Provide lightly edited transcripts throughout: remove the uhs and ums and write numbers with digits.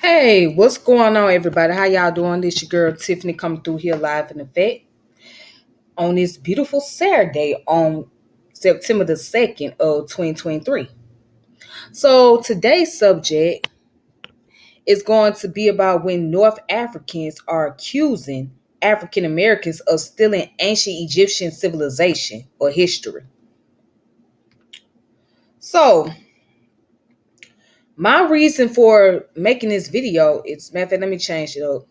Hey, what's going on, everybody? How y'all doing? This your girl Tiffany coming through here live in effect on this beautiful Saturday on September the 2nd of 2023. So today's subject is going to be about when North Africans are accusing African Americans of stealing ancient Egyptian civilization or history. So my reason for making this video is, matter of fact, let me change it up.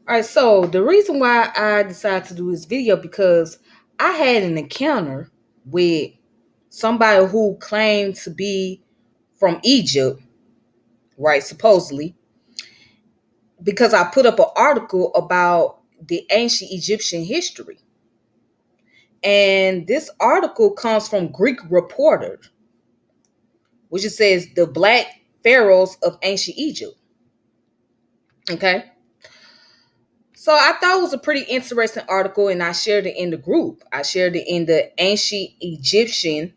All right, so the reason why I decided to do this video because I had an encounter with somebody who claimed to be from Egypt, right? Supposedly, because I put up an article about the ancient Egyptian history. And this article comes from Greek Reporter, which it says the Black Pharaohs of Ancient Egypt. Okay. So I thought it was a pretty interesting article, and I shared it in the group. I shared it in the Ancient Egyptian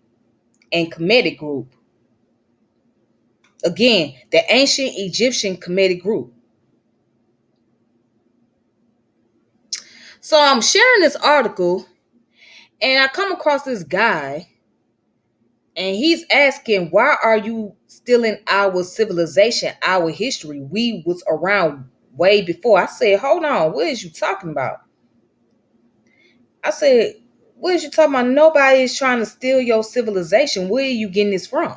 and Kemetic group. Again, the Ancient Egyptian Kemetic group. So I'm sharing this article, and I come across this guy, and he's asking, why are you stealing our civilization, our history? We was around way before. I said, hold on, what is you talking about? I said, what is you talking about? Nobody is trying to steal your civilization. Where are you getting this from?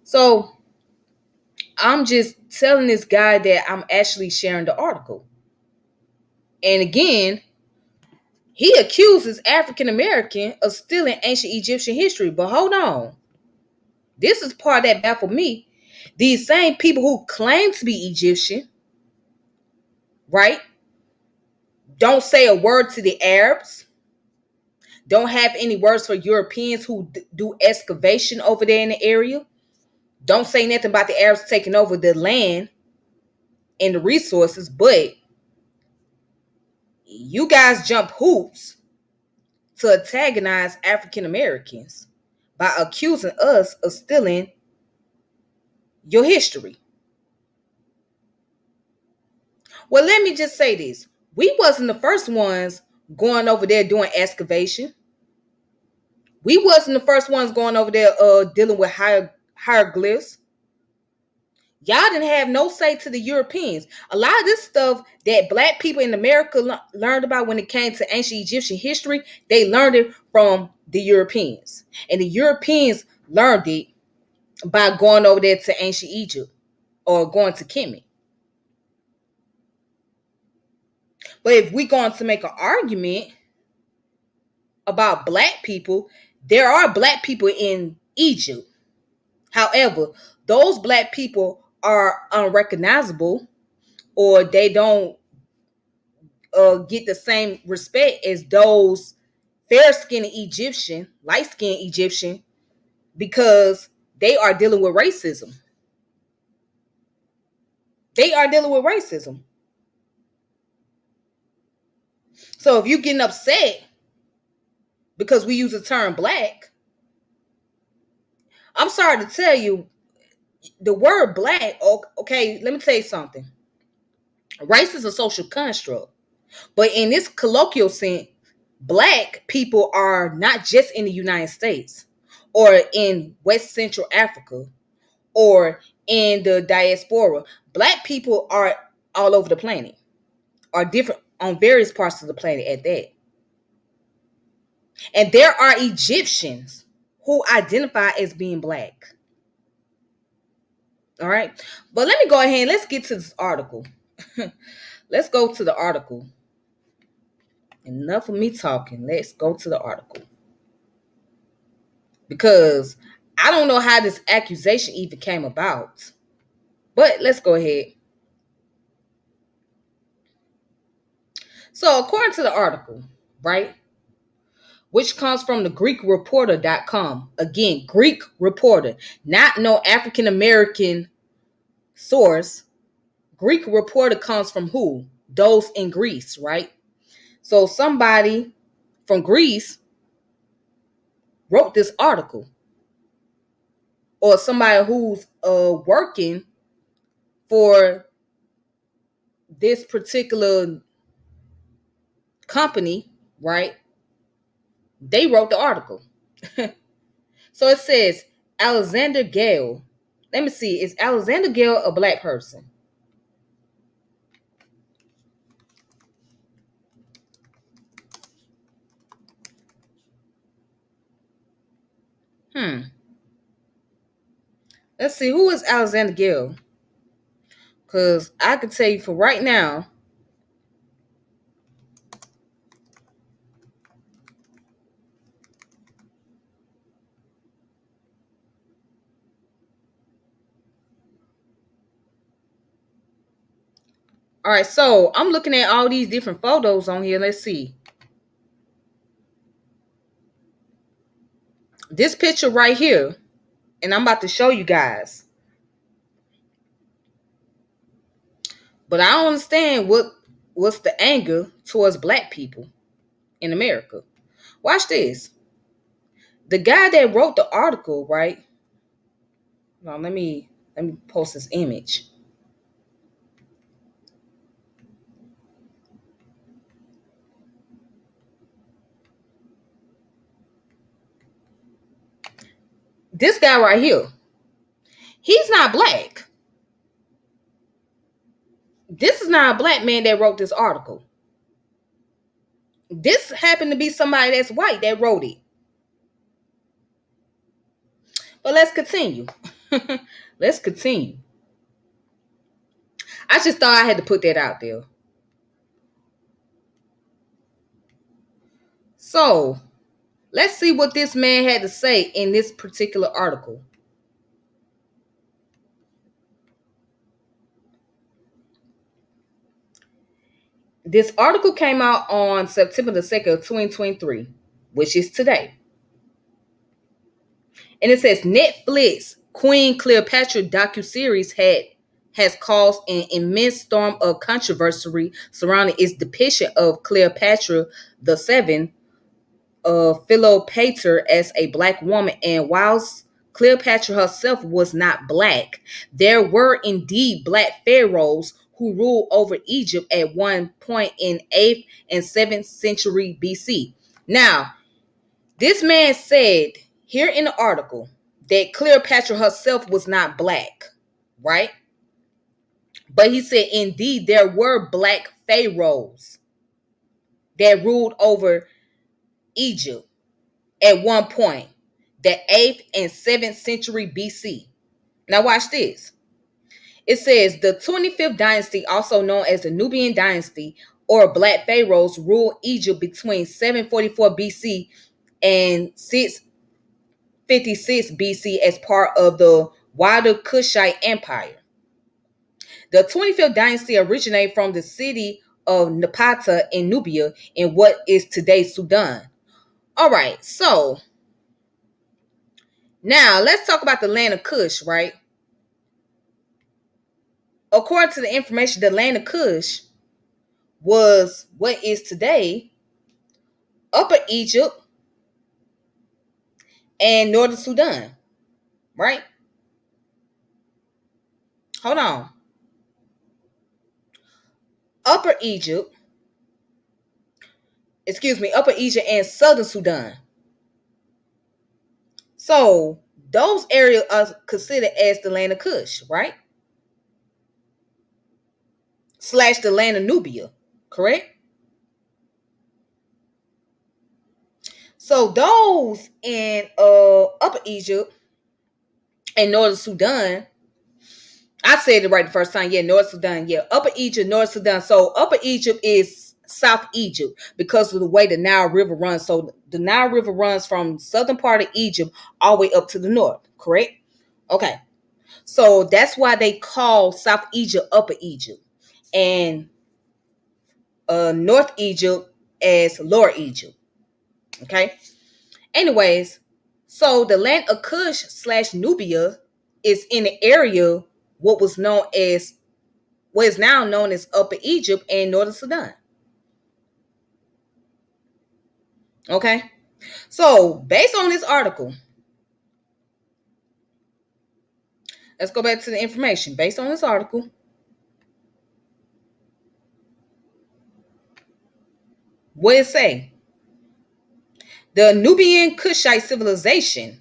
So I'm just telling this guy that I'm actually sharing the article. And again, he accuses African American of stealing ancient Egyptian history. But hold on. This is part that baffled me. These same people who claim to be Egyptian, right, don't say a word to the Arabs, don't have any words for Europeans who do excavation over there in the area, don't say nothing about the Arabs taking over the land and the resources, but you guys jump hoops to antagonize African Americans by accusing us of stealing your history. Well, let me just say this. We wasn't the first ones going over there doing excavation. We wasn't the first ones going over there dealing with hieroglyphs. Y'all didn't have no say to the Europeans. A lot of this stuff that Black people in America learned about when it came to ancient Egyptian history, they learned it from the Europeans. And the Europeans learned it by going over there to ancient Egypt or going to Kemet. But if we're going to make an argument about Black people, there are Black people in Egypt. However, those Black people are unrecognizable, or they don't get the same respect as those fair-skinned Egyptian, light-skinned Egyptian, because they are dealing with racism. They are dealing with racism. So if you're getting upset because we use the term Black, I'm sorry to tell you, the word Black, okay, let me tell you something. Race is a social construct. But in this colloquial sense, Black people are not just in the United States or in West Central Africa or in the diaspora. Black people are all over the planet, are different on various parts of the planet at that. And there are Egyptians who identify as being Black. All right. But let me go ahead and let's get to this article. Let's go to the article. Enough of me talking. Let's go to the article. Because I don't know how this accusation even came about. But let's go ahead. So according to the article, right, which comes from the GreekReporter.com. Again, Greek Reporter, not no African American source, Greek reporter comes from who? Those in Greece, right? So somebody from Greece wrote this article, or somebody who's working for this particular company, right? They wrote the article. So it says Alexander Gale. Let me see. Is Alexander Gale a black person? Hmm. Let's see. Who is Alexander Gale? Because I can tell you for right now. All right. So I'm looking at all these different photos on here. Let's see. This picture right here, and I'm about to show you guys. But I don't understand what's the anger towards black people in America. Watch this. The guy that wrote the article, right? Now let me post this image. This guy right here, he's not black. This is not a black man that wrote this article. This happened to be somebody that's white that wrote it. But let's continue. Let's continue. I just thought I had to put that out there. So let's see what this man had to say in this particular article. This article came out on September the 2nd of 2023, which is today. And it says Netflix Queen Cleopatra docuseries has caused an immense storm of controversy surrounding its depiction of Cleopatra the Seventh, Philopator, as a black woman. And whilst Cleopatra herself was not black, there were indeed black pharaohs who ruled over Egypt at one point in 8th and 7th century BC. Now, this man said here in the article that Cleopatra herself was not black, right? But he said, indeed, there were black pharaohs that ruled over Egypt at one point, the 8th and 7th century BC. Now, watch this. It says the 25th dynasty, also known as the Nubian dynasty or black pharaohs, ruled Egypt between 744 BC and 656 BC as part of the wider Kushite Empire. The 25th dynasty originated from the city of Napata in Nubia in what is today Sudan. All right, so now let's talk about the land of Kush, right? According to the information, the land of Kush was what is today Upper Egypt and Northern Sudan, right? Hold on. Upper Egypt, Upper Egypt and Southern Sudan. So those areas are considered as the land of Kush, right? Slash the land of Nubia, correct? So those in Upper Egypt and Northern Sudan, I said it right the first time. Yeah, North Sudan. Yeah, Upper Egypt, North Sudan. So Upper Egypt is South Egypt because of the way the Nile River runs. So the Nile River runs from southern part of Egypt all the way up to the north, correct? Okay. So that's why they call South Egypt Upper Egypt and North Egypt as Lower Egypt. Okay. Anyways, so the land of Kush slash Nubia is in the area what was known as what is now known as Upper Egypt and Northern Sudan. Okay? So, based on this article, let's go back to the information. Based on this article, what it say? The Nubian Kushite civilization,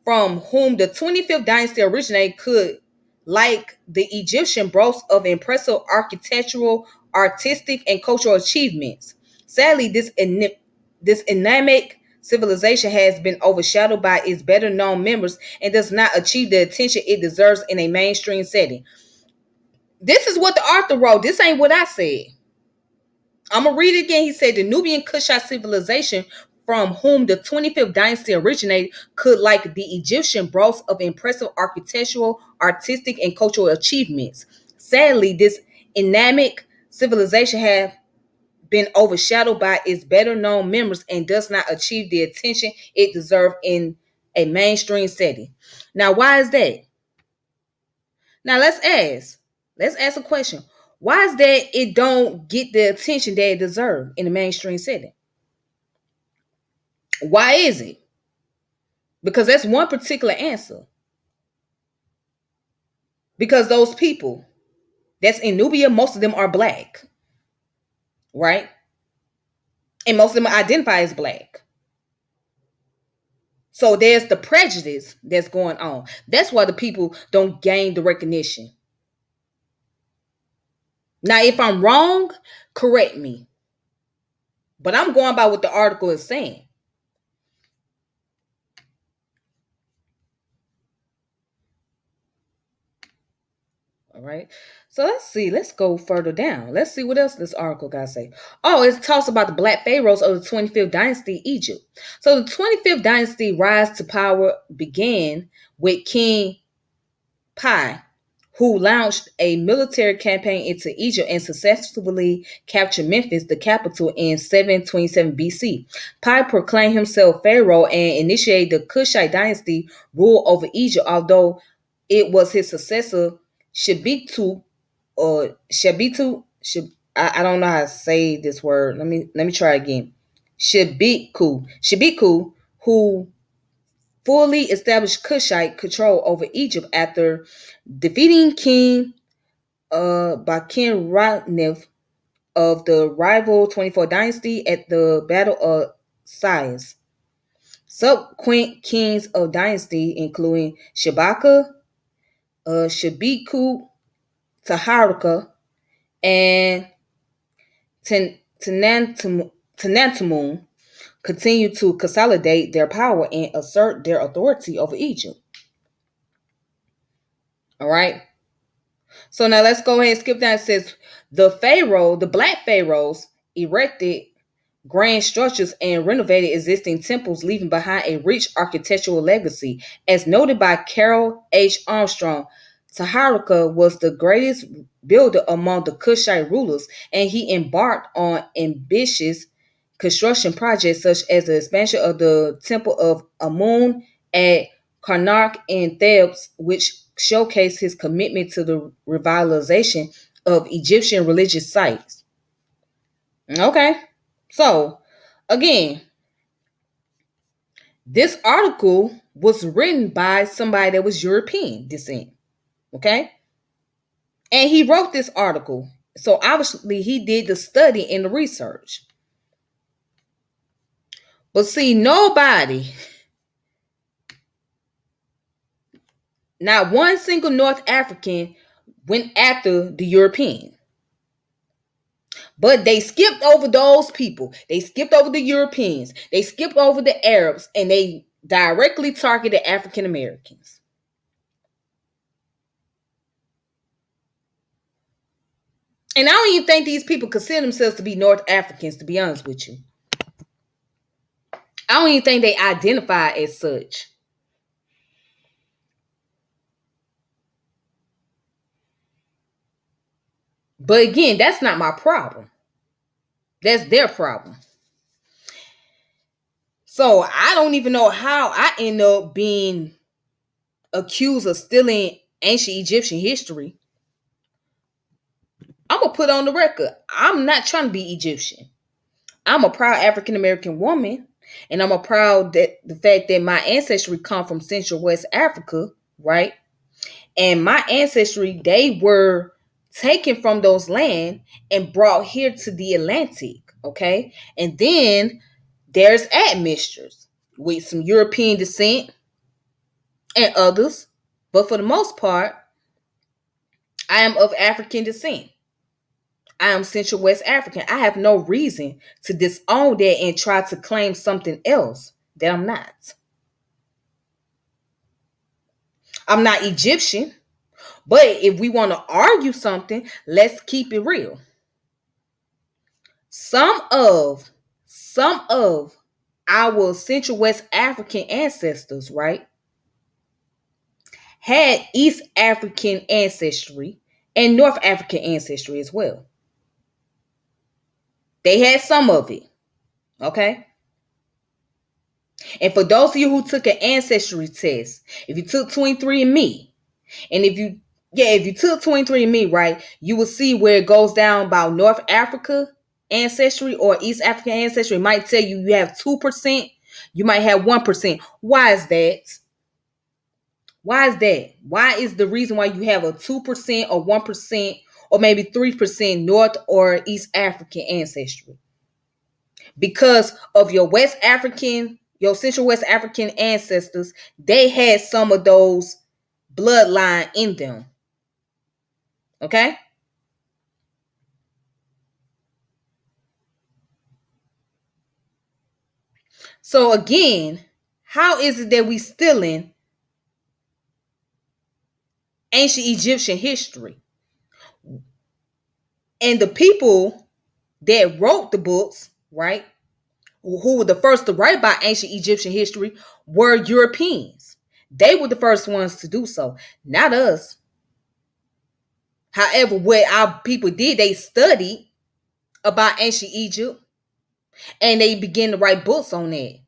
from whom the 25th dynasty originated, could, like the Egyptian, boast of impressive architectural, artistic, and cultural achievements. Sadly, this endemic civilization has been overshadowed by its better known members and does not achieve the attention it deserves in a mainstream setting. This is what the author wrote. This ain't what I said. I'm going to read it again. He said the Nubian Kushite civilization, from whom the 25th dynasty originated, could, like the Egyptian, boast of impressive architectural, artistic, and cultural achievements. Sadly, this endemic civilization has been overshadowed by its better known members and does not achieve the attention it deserves in a mainstream setting. Now, why is that? Now let's ask a question. Why is that it don't get the attention that it deserves in the mainstream setting? Why is it? Because that's one particular answer. Because those people that's in Nubia, most of them are black, right? And most of them identify as black. So there's the prejudice that's going on. That's why the people don't gain the recognition. Now, if I'm wrong, correct me. But I'm going by what the article is saying. All right. So let's see. Let's go further down. Let's see what else this article got to say. Oh, it talks about the black pharaohs of the 25th dynasty, Egypt. So the 25th dynasty rise to power began with King Pi, who launched a military campaign into Egypt and successfully captured Memphis, the capital, in 727 BC. Pi proclaimed himself pharaoh and initiated the Kushite dynasty rule over Egypt, although it was his successor Shabitu or Shabitu. I don't know how to say this word. Let me try again. Shabiku, who fully established Kushite control over Egypt after defeating King Bakin Ratnev of the rival 24th dynasty at the Battle of Sais. Subsequent kings of dynasty, including Shabaka, Shabiku, Taharaka, and Tenantamun, continue to consolidate their power and assert their authority over Egypt. All right. So now let's go ahead and skip down. It says the black pharaohs erected grand structures and renovated existing temples, leaving behind a rich architectural legacy. As noted by Carol H. Armstrong, Taharka was the greatest builder among the Kushite rulers, and he embarked on ambitious construction projects such as the expansion of the Temple of Amun at Karnak and Thebes, which showcased his commitment to the revitalization of Egyptian religious sites. Okay, so again, this article was written by somebody that was European descent. Okay, and he wrote this article. So obviously, he did the study and the research. But see, nobody, not one single North African, went after the European. But they skipped over those people. They skipped over the Europeans. They skipped over the Arabs, and they directly targeted African Americans. And I don't even think these people consider themselves to be North Africans, to be honest with you. I don't even think they identify as such. But again, that's not my problem. That's their problem. So I don't even know how I end up being accused of stealing ancient Egyptian history. I'm gonna put on the record. I'm not trying to be Egyptian. I'm a proud African American woman, and I'm a proud that the fact that my ancestry come from Central West Africa, right? And my ancestry, they were taken from those land and brought here to the Atlantic, okay? And then there's admixtures with some European descent and others, but for the most part, I am of African descent. I am Central West African. I have no reason to disown that and try to claim something else that I'm not. I'm not Egyptian, but if we want to argue something, let's keep it real. Some of our Central West African ancestors, right, had East African ancestry and North African ancestry as well. They had some of it, okay? And for those of you who took an ancestry test, if you took 23andMe, and if you took 23andMe, right, you will see where it goes down about North Africa ancestry or East African ancestry. It might tell you have 2%, you might have 1%. Why is that? Why is that? Why is the reason why you have a 2% or 1% or maybe 3% North or East African ancestry? Because of your Central West African ancestors, they had some of those bloodline in them. Okay? So again, how is it that we still in ancient Egyptian history? And the people that wrote the books, right, who were the first to write about ancient Egyptian history were Europeans. They were the first ones to do so, not us. However, what our people did, they studied about ancient Egypt and they began to write books on that.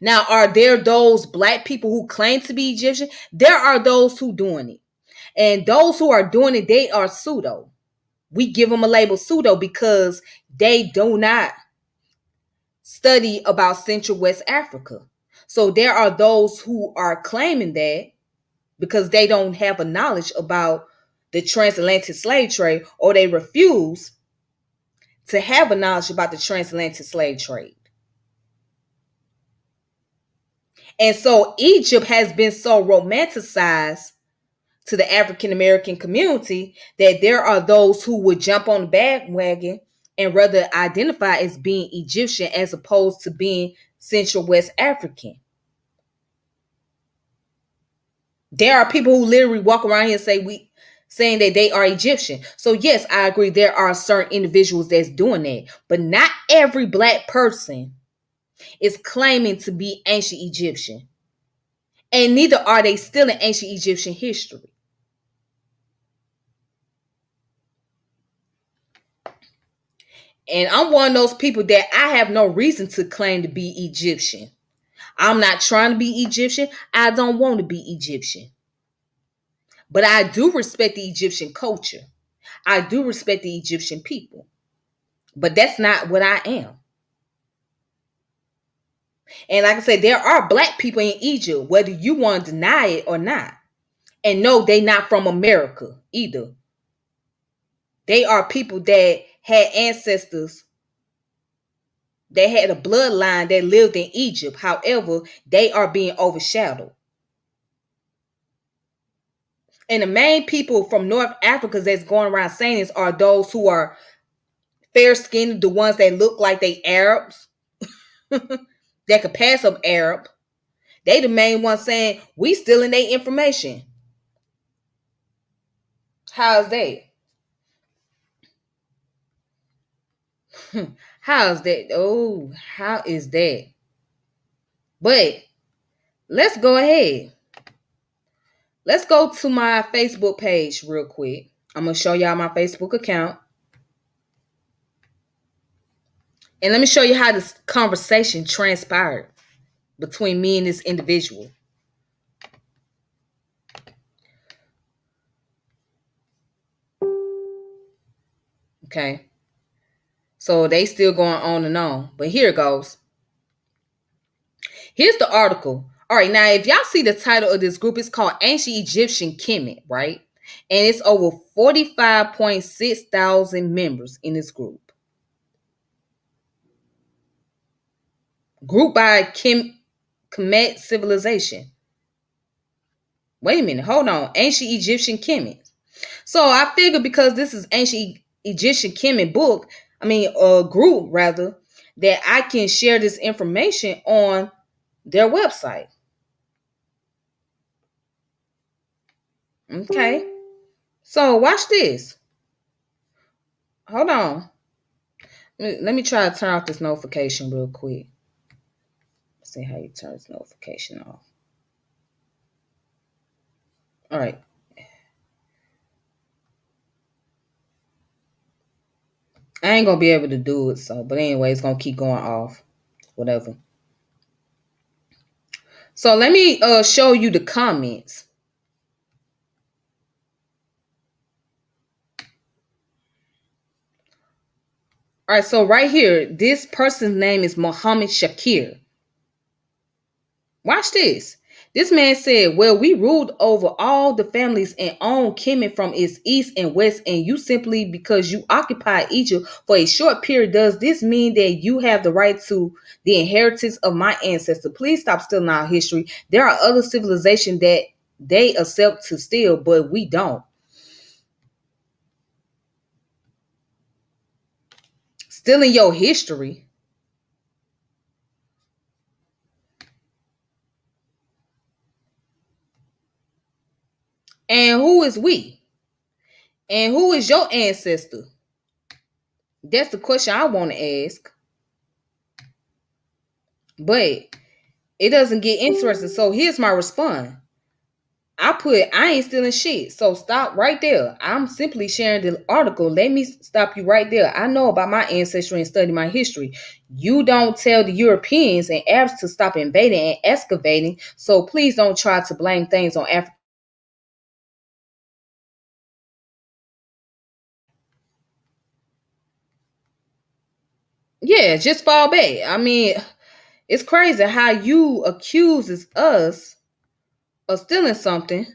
Now, are there those black people who claim to be Egyptian? There are those who doing it. And those who are doing it, they are pseudo. We give them a label pseudo because they do not study about Central West Africa. So there are those who are claiming that because they don't have a knowledge about the transatlantic slave trade, or they refuse to have a knowledge about the transatlantic slave trade. And so Egypt has been so romanticized to the African American community that there are those who would jump on the bandwagon and rather identify as being Egyptian as opposed to being Central West African. There are people who literally walk around here and saying that they are Egyptian. So yes, I agree there are certain individuals that's doing that, but not every black person is claiming to be ancient Egyptian. And neither are they still in ancient Egyptian history. And I'm one of those people that I have no reason to claim to be Egyptian. I'm not trying to be Egyptian. I don't want to be Egyptian. But I do respect the Egyptian culture. I do respect the Egyptian people. But that's not what I am. And like I said, there are black people in Egypt, whether you want to deny it or not. And no, they not from America either. They are people that had ancestors. They had a bloodline that lived in Egypt. However, they are being overshadowed. And the main people from North Africa that's going around saying this are those who are fair skinned, the ones that look like they Arabs, that could pass up Arab. They the main ones saying we stealing their information. How's that? How's that? Oh, how is that? But let's go ahead. Let's go to my Facebook page real quick. I'm going to show y'all my Facebook account. And let me show you how this conversation transpired between me and this individual. Okay. So they still going on and on. But here it goes. Here's the article. All right, now if y'all see the title of this group, it's called Ancient Egyptian Kemet, right? And it's over 45.6 thousand members in this group. Group by Kemet civilization. Wait a minute, hold on. Ancient Egyptian Kemet. So I figured because this is Ancient Egyptian Kemet book, group rather, that I can share this information on their website. Okay. So watch this. Hold on. Let me try to turn off this notification real quick. See how you turn this notification off. All right. I ain't gonna be able to do it, but anyway, it's gonna keep going off. Whatever. So let me show you the comments. All right, so right here, this person's name is Muhammad Shakir. Watch this. This man said, well, we ruled over all the families and owned Kemet from its east and west, and you simply because you occupied Egypt for a short period, does this mean that you have the right to the inheritance of my ancestor? Please stop stealing our history. There are other civilizations that they accept to steal, but we don't. Stealing your history. And who is we? And who is your ancestor? That's the question I want to ask. But it doesn't get interesting. So here's my response. I ain't stealing shit. So stop right there. I'm simply sharing the article. Let me stop you right there. I know about my ancestry and study my history. You don't tell the Europeans and Arabs to stop invading and excavating. So please don't try to blame things on Africa. Yeah, just fall back. It's crazy how you accuses us of stealing something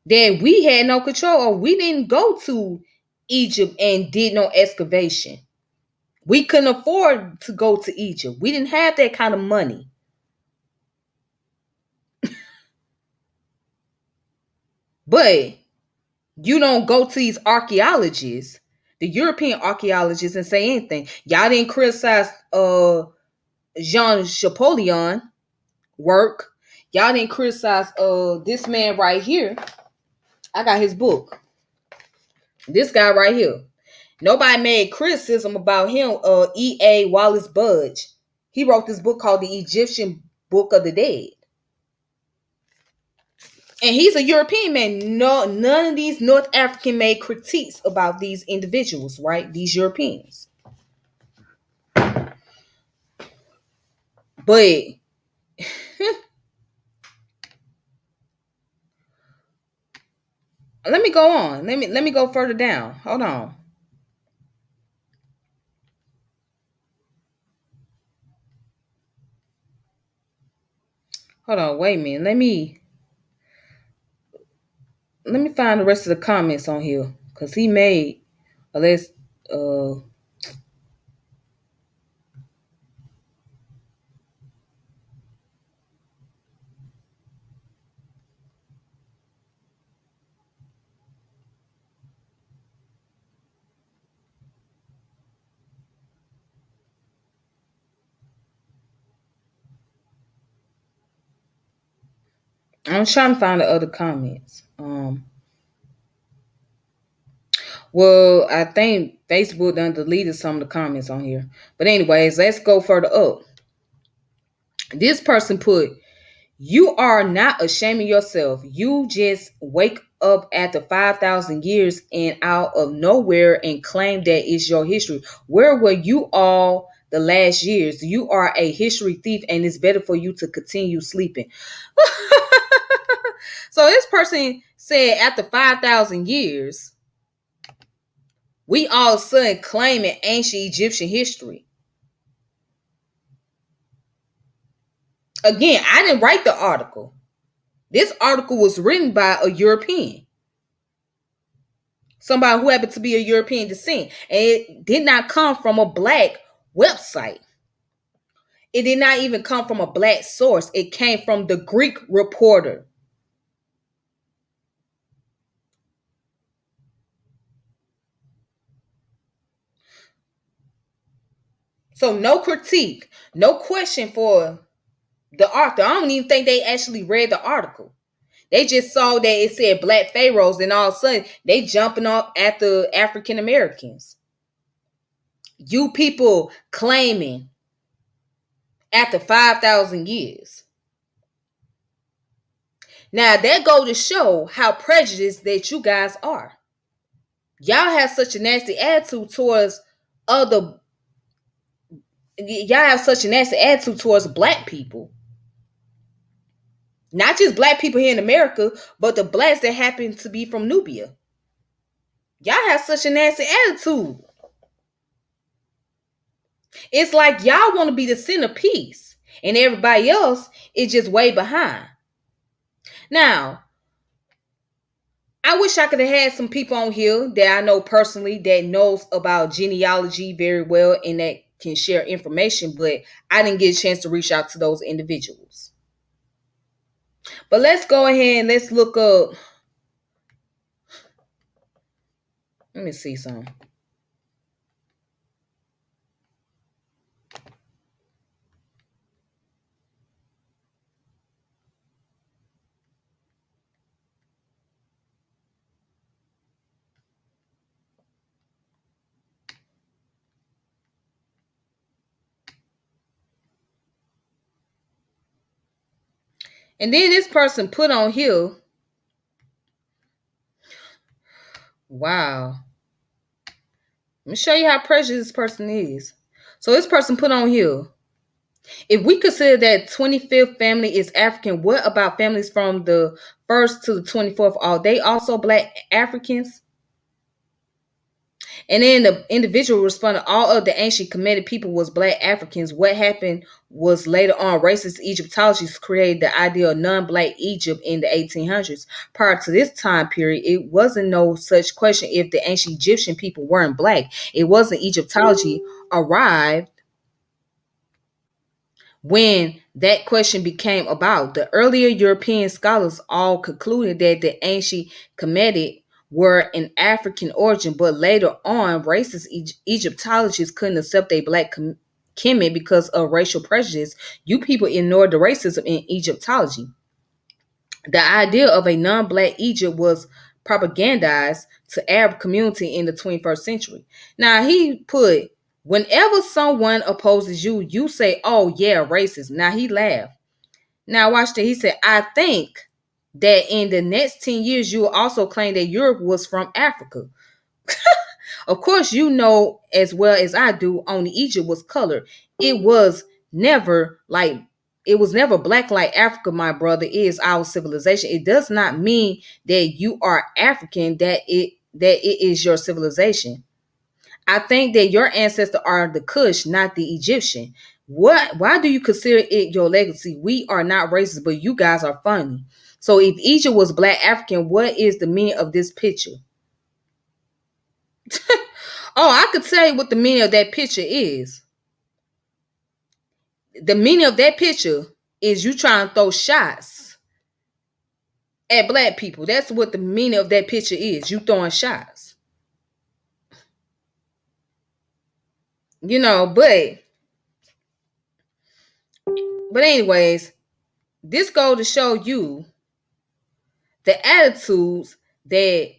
that we had no control of. We didn't go to Egypt and did no excavation. We couldn't afford to go to Egypt. We didn't have that kind of money. But you don't go to these archaeologists, the European archaeologists, and say anything. Y'all didn't criticize Jean Champollion work. Y'all didn't criticize this man right here. I got his book. This guy right here. Nobody made criticism about him. E.A. Wallace Budge. He wrote this book called The Egyptian Book of the Dead. And he's a European man. No, none of these North African made critiques about these individuals, right? These Europeans. But let me go on. Let me go further down. Hold on. Hold on. Wait a minute. Let me find the rest of the comments on here because he made a list. I'm trying to find the other comments. Well, I think Facebook done deleted some of the comments on here. But anyways, let's go further up. This person put, you are not ashamed of yourself. You just wake up after 5,000 years and out of nowhere and claim that it's your history. Where were you all the last years? You are a history thief and it's better for you to continue sleeping. So this person said after 5,000 years, We all of a sudden claiming ancient Egyptian history. Again, I didn't write the article. This article was written by a European, somebody who happened to be a European descent. And it did not come from a black website. It did not even come from a black source. It came from the Greek reporter. So no critique, no question for the author. I don't even think they actually read the article. They just saw that it said black pharaohs, and all of a sudden they jumping off at the African Americans. You people claiming after 5,000 years. Now that go to show how prejudiced that you guys are. Y'all have such a nasty attitude towards other. Y'all have such a nasty attitude towards black people. Not just black people here in America, but the blacks that happen to be from Nubia. Y'all have such a nasty attitude. It's like y'all want to be the centerpiece, and everybody else is just way behind. Now, I wish I could have had some people on here that I know personally that knows about genealogy very well and that can share information, but I didn't get a chance to reach out to those individuals. But let's go ahead and let's look up. Let me see some. And then this person put on here. Wow. Let me show you how precious this person is. So this person put on here. If we consider that 25th family is African, what about families from the 1st to the 24th? Are they also black Africans? And then the individual responded, all of the ancient Kemetic people was black Africans. What happened was later on, racist Egyptologists created the idea of non-black Egypt in the 1800s. Prior to this time period, it wasn't no such question if the ancient Egyptian people weren't black. It wasn't Egyptology arrived when that question became about. The earlier European scholars all concluded that the ancient Kemetic were in African origin, but later on, racist Egyptologists couldn't accept a black Kemet because of racial prejudice. You people ignored the racism in Egyptology. The idea of a non-black Egypt was propagandized to Arab community in the 21st century. Now he put, whenever someone opposes you, you say, oh yeah, racist. Now he laughed. Now watch that. He said, I think that in the next 10 years, you will also claim that Europe was from Africa. Of course, you know as well as I do, only Egypt was colored. It was never like it was never black like Africa, my brother, is our civilization. It does not mean that you are African, that it is your civilization. I think that your ancestors are the Kush, not the Egyptian. Why do you consider it your legacy? We are not racist, but you guys are funny. So if Egypt was black African, what is the meaning of this picture? Oh, I could tell you what the meaning of that picture is. The meaning of that picture is you trying to throw shots at black people. That's what the meaning of that picture is. You throwing shots. But anyways, this goes to show you the attitudes that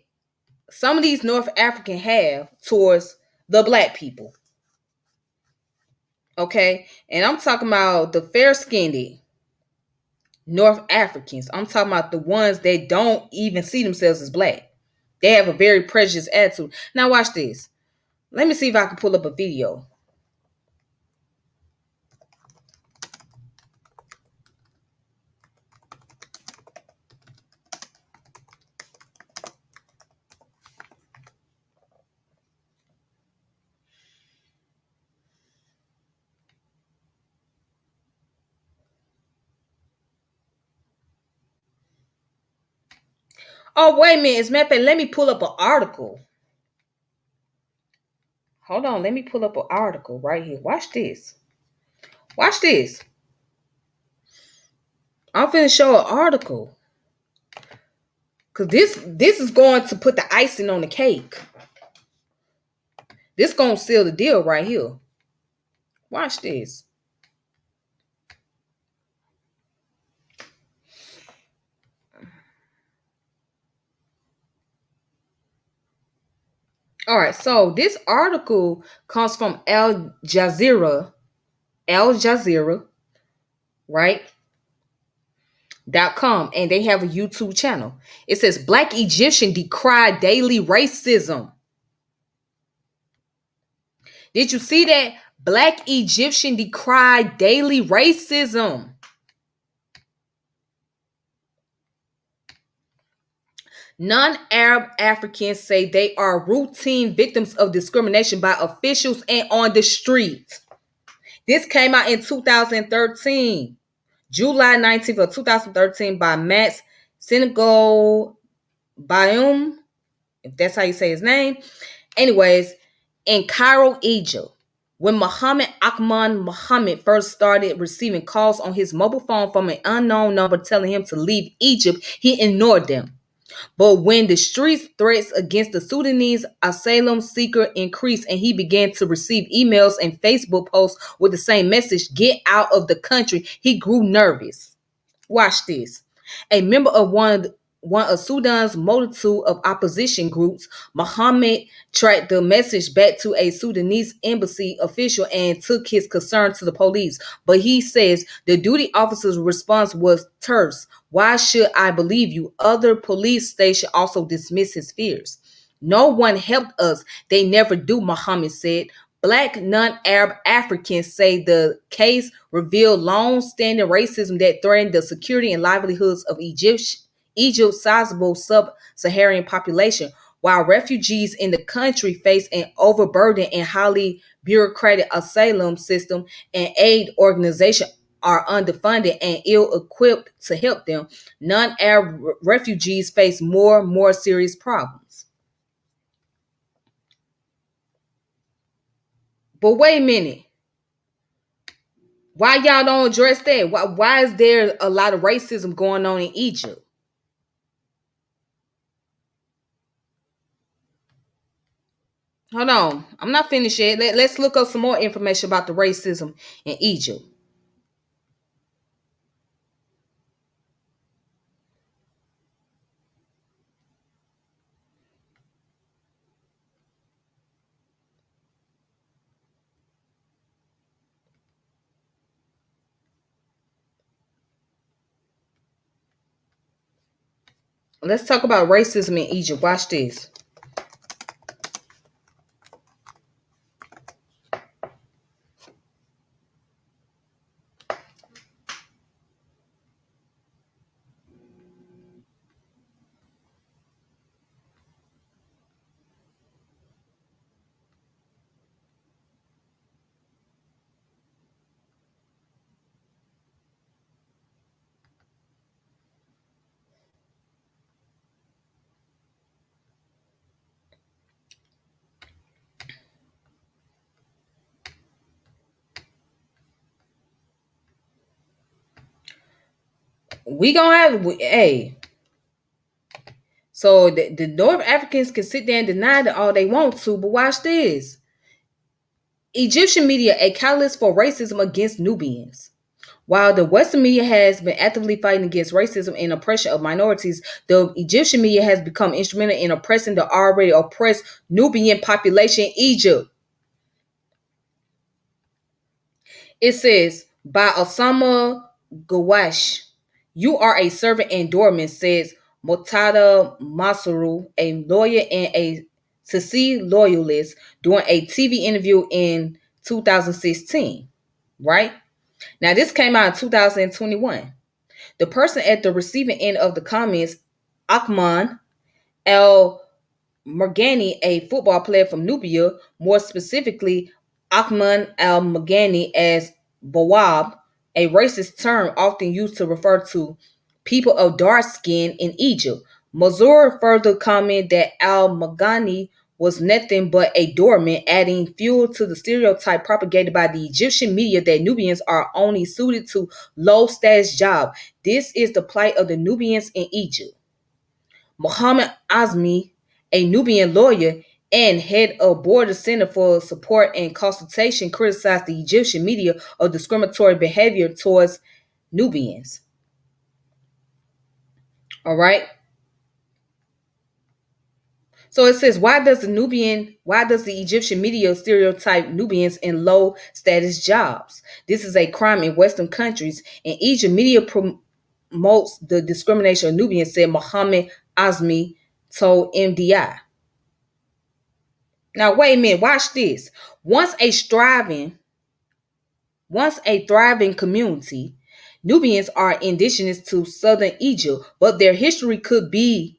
some of these North African have towards the black people. Okay? And I'm talking about the fair-skinned North Africans. I'm talking about the ones that don't even see themselves as black. They have a very prejudiced attitude. Now watch this. Let me see if I can pull up a video. Oh, wait a minute. As a matter of fact, let me pull up an article. Hold on. Let me pull up an article right here. Watch this. Watch this. I'm finna show an article. Cause this is going to put the icing on the cake. This gonna seal the deal right here. Watch this. All right, so this article comes from Al Jazeera, right? .com, and they have a YouTube channel. It says Black Egyptian decry daily racism. Did you see that? Black Egyptian decry daily racism. Non-Arab Africans say they are routine victims of discrimination by officials and on the street. This came out in 2013. July 19th of 2013 by Matt Senegal Bayum, if that's how you say his name. Anyways, in Cairo, Egypt, when Muhammad Akman Muhammad first started receiving calls on his mobile phone from an unknown number telling him to leave Egypt, he ignored them. But when the street threats against the Sudanese asylum seeker increased and he began to receive emails and Facebook posts with the same message, get out of the country, he grew nervous. Watch this. A member of one of Sudan's multitude of opposition groups, Mohammed tracked the message back to a Sudanese embassy official and took his concern to the police. But he says the duty officer's response was terse. Why should I believe you? Other police stations also dismissed his fears. No one helped us. They never do, Mohammed said. Black non-Arab Africans say the case revealed long-standing racism that threatened the security and livelihoods of Egypt's sizable sub-Saharan population, while refugees in the country face an overburdened and highly bureaucratic asylum system and aid organization are underfunded and ill-equipped to help them. Non-Arab refugees face more serious problems. But wait a minute. Why y'all don't address that? Why is there a lot of racism going on in Egypt? Hold on. I'm not finished yet. Let's look up some more information about the racism in Egypt. Let's talk about racism in Egypt. Watch this. We gonna have hey. So the North Africans can sit there and deny that all they want to, but watch this. Egyptian media a catalyst for racism against Nubians. While the Western media has been actively fighting against racism and oppression of minorities, the Egyptian media has become instrumental in oppressing the already oppressed Nubian population in Egypt. It says, by Osama Gawash, you are a servant and doorman, says Motada Masaru, a lawyer and a Sisi loyalist, during a TV interview in 2016. Right? Now, this came out in 2021. The person at the receiving end of the comments, Akman El Mergani, a football player from Nubia, more specifically, Akman Al Mergani as Bawab, a racist term often used to refer to people of dark skin in Egypt. Mazur further commented that al-Maghani was nothing but a doorman, adding fuel to the stereotype propagated by the Egyptian media that Nubians are only suited to low-status jobs. This is the plight of the Nubians in Egypt. Muhammad Azmi, a Nubian lawyer and head of Border Center for Support and Consultation, criticized the Egyptian media of discriminatory behavior towards Nubians. All right. So it says, why does the Egyptian media stereotype Nubians in low status jobs? This is a crime in Western countries, and Egypt media promotes the discrimination of Nubians, said Mohammed Azmi told MDI. Now, wait a minute, watch this. Once a thriving community, Nubians are indigenous to southern Egypt, but their history could be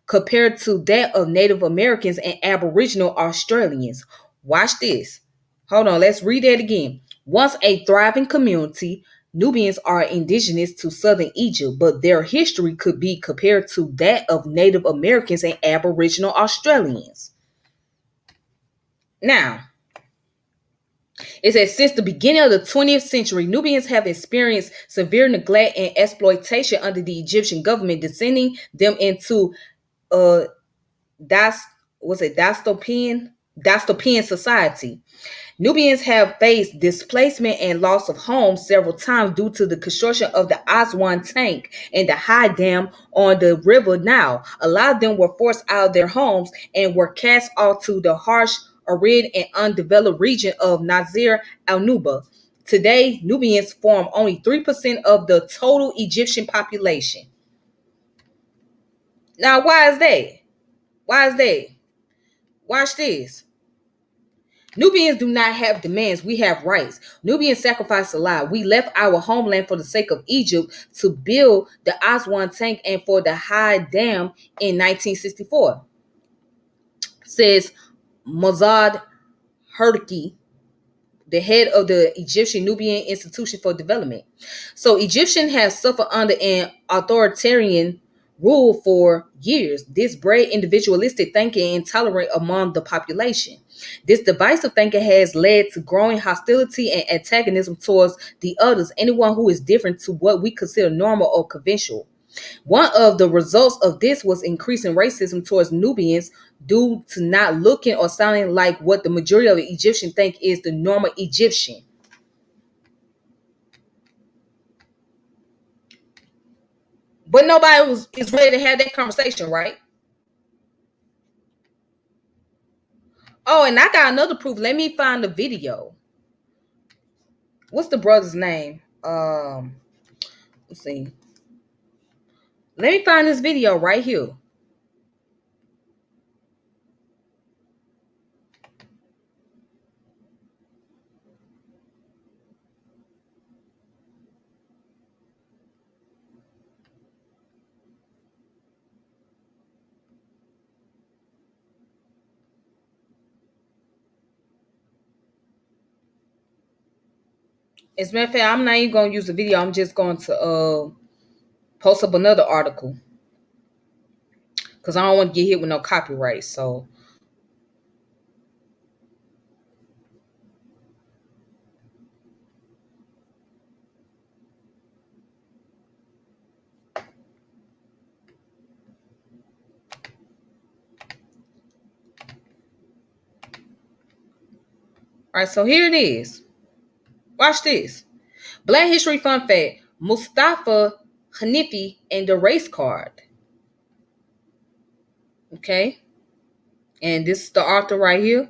compared to that of Native Americans and Aboriginal Australians. Watch this. Hold on, let's read that again. Once a thriving community, Nubians are indigenous to southern Egypt, but their history could be compared to that of Native Americans and Aboriginal Australians. Now, it says, since the beginning of the 20th century, Nubians have experienced severe neglect and exploitation under the Egyptian government, descending them into dystopian society. Nubians have faced displacement and loss of homes several times due to the construction of the Aswan tank and the high dam on the river Nile. A lot of them were forced out of their homes and were cast off to the harsh, arid, and undeveloped region of Nazir al-Nuba. Today, Nubians form only 3% of the total Egyptian population. Now, why is that? Why is that? Watch this. Nubians do not have demands. We have rights. Nubians sacrificed a lot. We left our homeland for the sake of Egypt to build the Aswan tank and for the High Dam in 1964. Says Mozad Hurki, the head of the Egyptian Nubian Institution for Development. So Egyptians have suffered under an authoritarian rule for years. This bred individualistic thinking intolerant among the population. This divisive thinking has led to growing hostility and antagonism towards the others, anyone who is different to what we consider normal or conventional. One of the results of this was increasing racism towards Nubians due to not looking or sounding like what the majority of the Egyptians think is the normal Egyptian. But nobody is ready to have that conversation, right? Oh, and I got another proof. Let me find the video. What's the brother's name? Let's see. Let me find this video right here. As a matter of fact, I'm not even going to use the video. I'm just going to post up another article because I don't want to get hit with no copyright. So, all right. So here it is. Watch this. Black History Fun Fact: Mustafa Hanifi and the race card. Okay, and this is the author right here.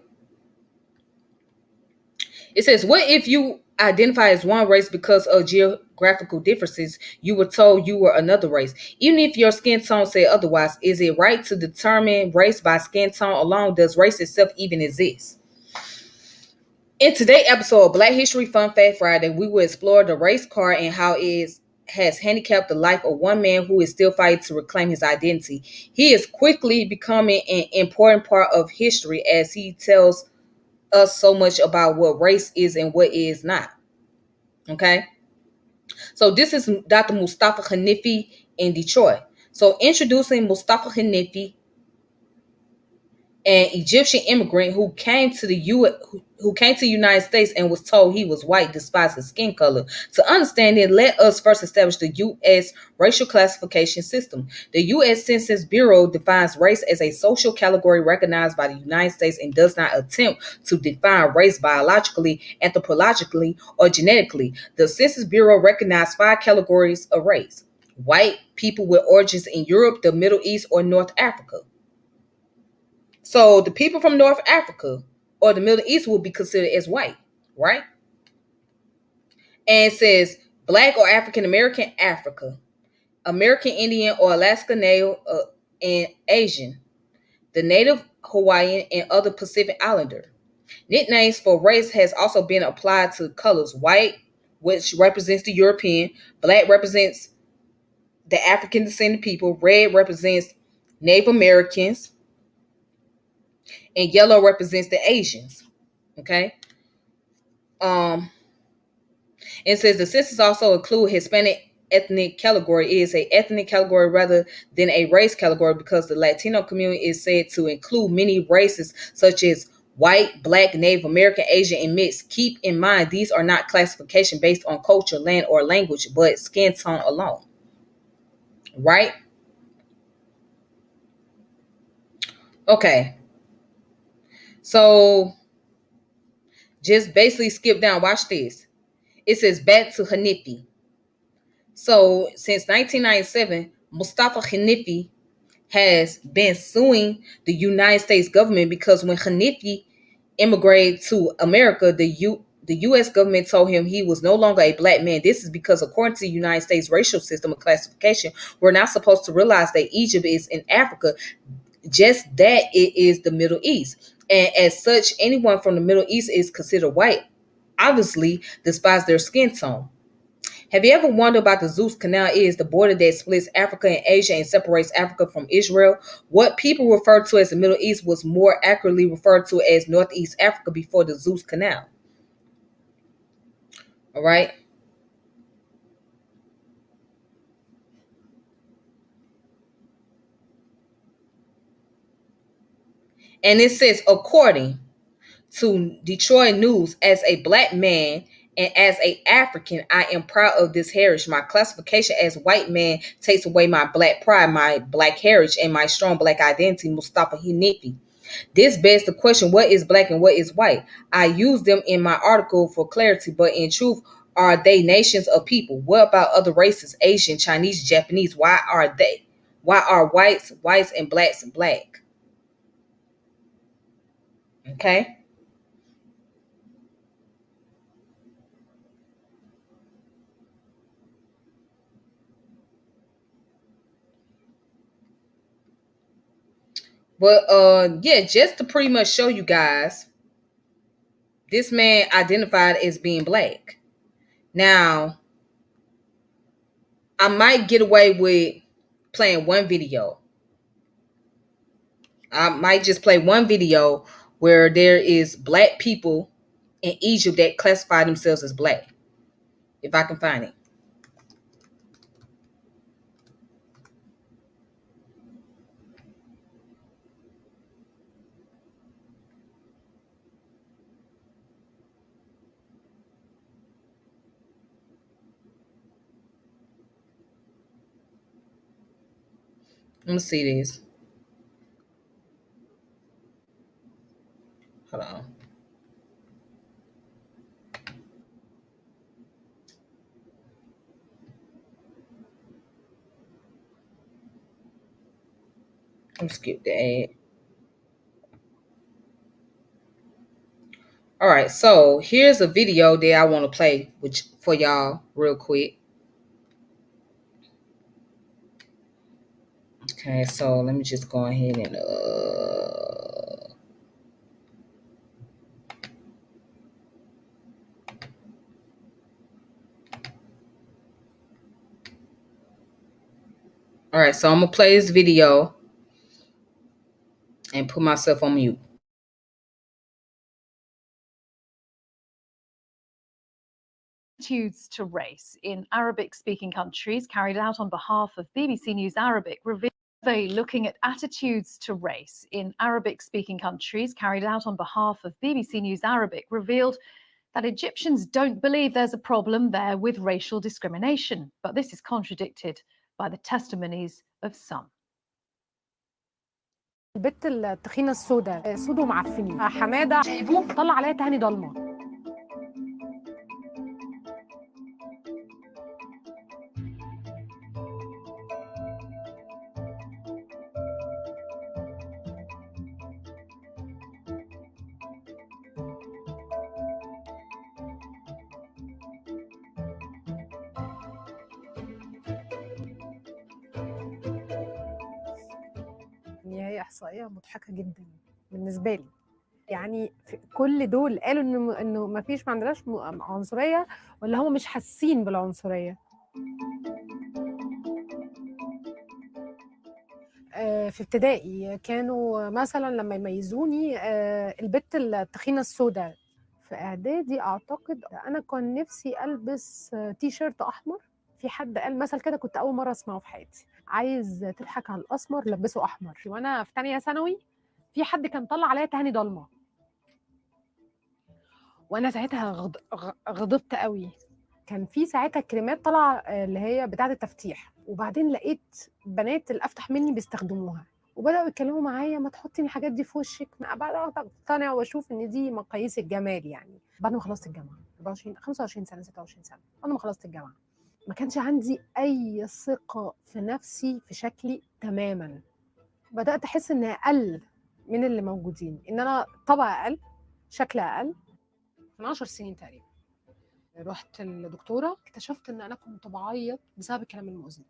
It says, what if you identify as one race because of geographical differences? You were told you were another race. Even if your skin tone said otherwise, is it right to determine race by skin tone alone? Does race itself even exist? In today's episode of Black History Fun Fact Friday, we will explore the race card and how it has handicapped the life of one man who is still fighting to reclaim his identity. He is quickly becoming an important part of history as he tells us so much about what race is and what is not. Okay, so this is Dr. Mustafa Hanifi in Detroit. So introducing Mustafa Hanifi, an Egyptian immigrant who came to the United States and was told he was white despite his skin color. To understand it, let us first establish the U.S. racial classification system. The U.S. Census Bureau defines race as a social category recognized by the United States and does not attempt to define race biologically, anthropologically, or genetically. The Census Bureau recognized 5 categories of race: white, people with origins in Europe, the Middle East, or North Africa. So the people from North Africa or the Middle East will be considered as white, right? And it says Black or African American, Africa, American Indian or Alaska Native, and Asian, the Native Hawaiian, and other Pacific Islander. Nicknames for race has also been applied to colors: white, which represents the European; black represents the African descended people; red represents Native Americans; and yellow represents the Asians. Okay. Um, It says the census also include Hispanic ethnic category. It is a ethnic category rather than a race category because the Latino community is said to include many races such as white, black, Native American, Asian, and mixed. Keep in mind these are not classification based on culture, land, or language, but skin tone alone. Right? Okay. So just basically skip down. Watch this. It says back to Hanifi. So since 1997, Mustafa Hanifi has been suing the United States government because when Hanifi immigrated to America, the U.S. government told him he was no longer a black man. This is because, according to the United States racial system of classification, we're not supposed to realize that Egypt is in Africa, just that it is the Middle East. And as such, anyone from the Middle East is considered white, obviously, despite their skin tone. Have you ever wondered about the Suez Canal? Is the border that splits Africa and Asia and separates Africa from Israel. What people refer to as the Middle East was more accurately referred to as Northeast Africa before the Suez Canal. All right. And it says, according to Detroit News, as a black man and as a African, I am proud of this heritage. My classification as white man takes away my black pride, my black heritage, and my strong black identity. Mustafa Hanifi. This begs the question, what is black and what is white? I use them in my article for clarity, but in truth, are they nations of people? What about other races, Asian, Chinese, Japanese? Why are they? Why are whites, and blacks black? Okay. But yeah, just to pretty much show you guys, this man identified as being black. Now, I might get away with playing one video. I might just play one video where there is black people in Egypt that classify themselves as black. If I can find it. Let me see this. Hold on. Let me skip the ad. All right, so here's a video that I want to play which for y'all real quick. Okay, so let me just go ahead and all right, so I'm gonna play this video and put myself on mute. attitudes to race in Arabic-speaking countries carried out on behalf of BBC News Arabic revealed looking at attitudes to race in Arabic-speaking countries carried out on behalf of BBC News Arabic revealed that Egyptians don't believe there's a problem there with racial discrimination, but this is contradicted by the testimonies of some. البت التخينه السوداء سودو معفنين حماده جايبوه طلع عليها تهاني ضلمه. هي احصائيه مضحكه جدا بالنسبه لي. يعني كل دول قالوا انه ما فيش، ما عندناش عنصريه، ولا هم مش حاسين بالعنصريه؟ في ابتدائي كانوا مثلا لما يميزوني البت التخينه السوداء. في اعدادي اعتقد انا كان نفسي البس تي شيرت احمر. في حد قال مثل كده كنت اول مره اسمعه في حياتي: عايز تضحك على الاسمر لبسه احمر. وانا في ثانيه ثانوي في حد كان طلع عليا تهاني ضلمه، وانا ساعتها غضبت قوي. كان في ساعتها كريمات طالعه اللي هي بتاعه التفتيح، وبعدين لقيت بنات اللي افتح مني بيستخدموها وبداوا يتكلموا معايا: ما تحطي الحاجات دي في وشك. بعد اقتنع واشوف ان دي مقاييس الجمال. يعني بعد ما خلصت الجامعه 24 25 سنه 26 سنه، بعد ما خلصت الجامعه ما كانش عندي اي ثقه في نفسي في شكلي تماما. بدات احس ان اقل من اللي موجودين، ان انا طبع اقل، شكل اقل. من 10 سنين تقريبا رحت للدكتوره، اكتشفت ان انا كنت بعيط بسبب الكلام المؤذي.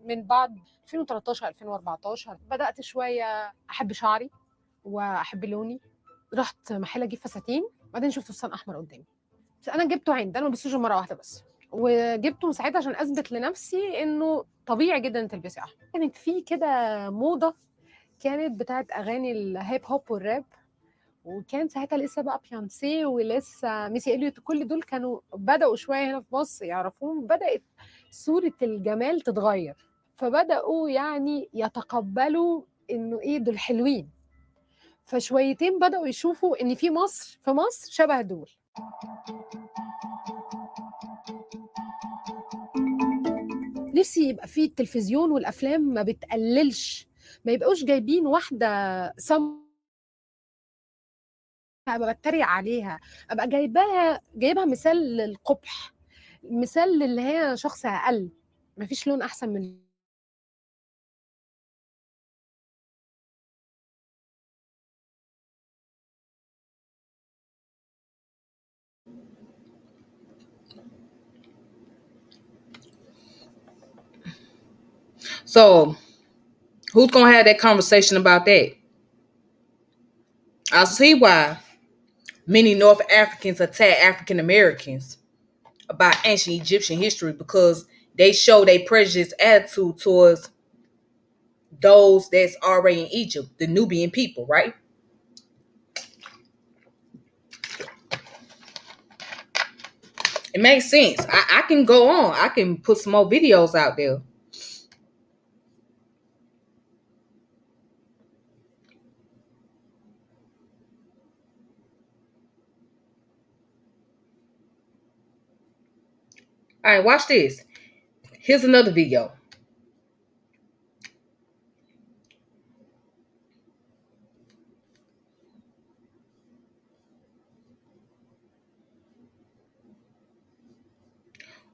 من بعد 2013 2014 بدات شويه احب شعري واحب لوني. رحت محل اجيب فساتين، بعدين شفت فستان احمر قدامي. انا جبته عند، انا ما بلبسوش مره واحده بس، وجبته ساعتها عشان اثبت لنفسي انه طبيعي جدا تلبسي احمر. كانت في كده موضه كانت بتاعت اغاني الهيب هوب والراب، وكان ساعتها لسه بقى بيونسي ولسه ميسي اليوت، كل دول كانوا بداوا شويه هنا في مصر يعرفوهم. بدات صوره الجمال تتغير، فبداوا يعني يتقبلوا انه ايه دول حلوين. فشويتين بداوا يشوفوا ان في مصر شبه دول. نفسي يبقى في التلفزيون والافلام ما بتقللش، ما يبقوش جايبين واحده ابقى بتريق عليها، ابقى جايبها مثال للقبح، مثال اللي هي شخص اقل. ما فيش لون احسن من So, who's gonna have that conversation about that? I see why many North Africans attack African Americans about ancient Egyptian history, because they show their prejudiced attitude towards those that's already in Egypt, the Nubian people, right? It makes sense. I can go on. I can put some more videos out there. All right, watch this. Here's another video.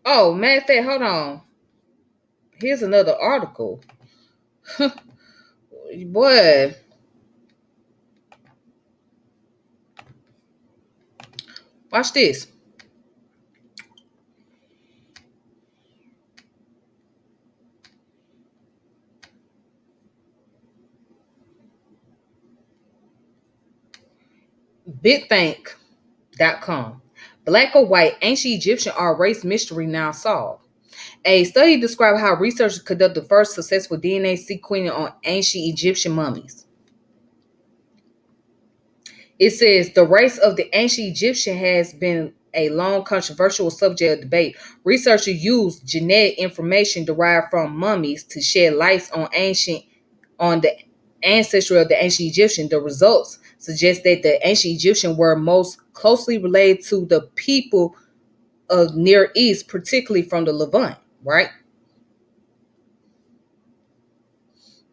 Oh, matter of fact, hold on. Here's another article. Boy. Watch this. BigThink.com. Black or white, ancient Egyptian are a race mystery now solved. A study described how researchers conducted the first successful DNA sequencing on ancient Egyptian mummies. It says the race of the ancient Egyptian has been a long controversial subject of debate. Researchers used genetic information derived from mummies to shed light on the ancestry of the ancient Egyptian. The results suggest that the ancient Egyptian were most closely related to the people of Near East, particularly from the Levant, right?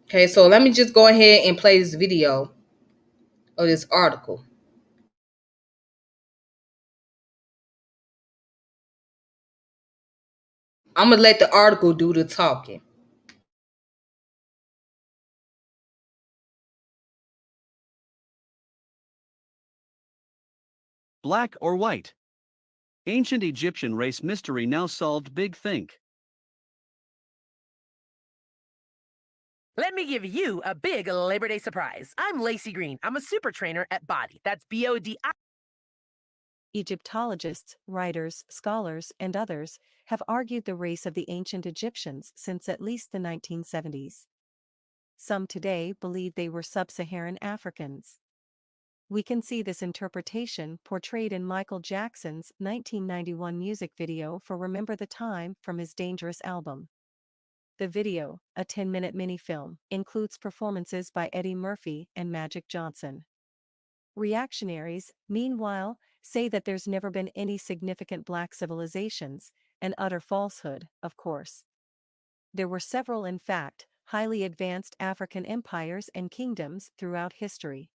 Okay, so let me just go ahead and play this video of this article. I'm gonna let the article do the talking. Black or white? Ancient Egyptian race mystery now solved. Big Think. Let me give you a big Labor Day surprise. I'm Lacey Green. I'm a super trainer at Body. That's BODI. Egyptologists, writers, scholars, and others have argued the race of the ancient Egyptians since at least the 1970s. Some today believe they were sub-Saharan Africans. We can see this interpretation portrayed in Michael Jackson's 1991 music video for Remember the Time from his Dangerous album. The video, a 10-minute mini-film, includes performances by Eddie Murphy and Magic Johnson. Reactionaries, meanwhile, say that there's never been any significant black civilizations, an utter falsehood, of course. There were several, in fact, highly advanced African empires and kingdoms throughout history.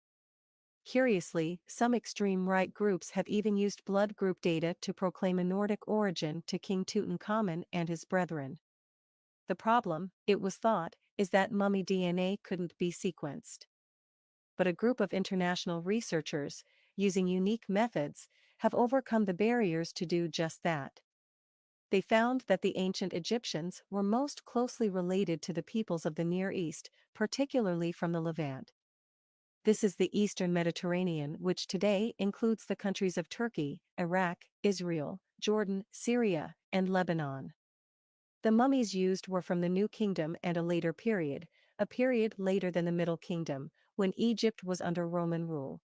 Curiously, some extreme right groups have even used blood group data to proclaim a Nordic origin to King Tutankhamun and his brethren. The problem, it was thought, is that mummy DNA couldn't be sequenced. But a group of international researchers, using unique methods, have overcome the barriers to do just that. They found that the ancient Egyptians were most closely related to the peoples of the Near East, particularly from the Levant. This is the Eastern Mediterranean, which today includes the countries of Turkey, Iraq, Israel, Jordan, Syria, and Lebanon. The mummies used were from the New Kingdom and a later period, a period later than the Middle Kingdom, when Egypt was under Roman rule.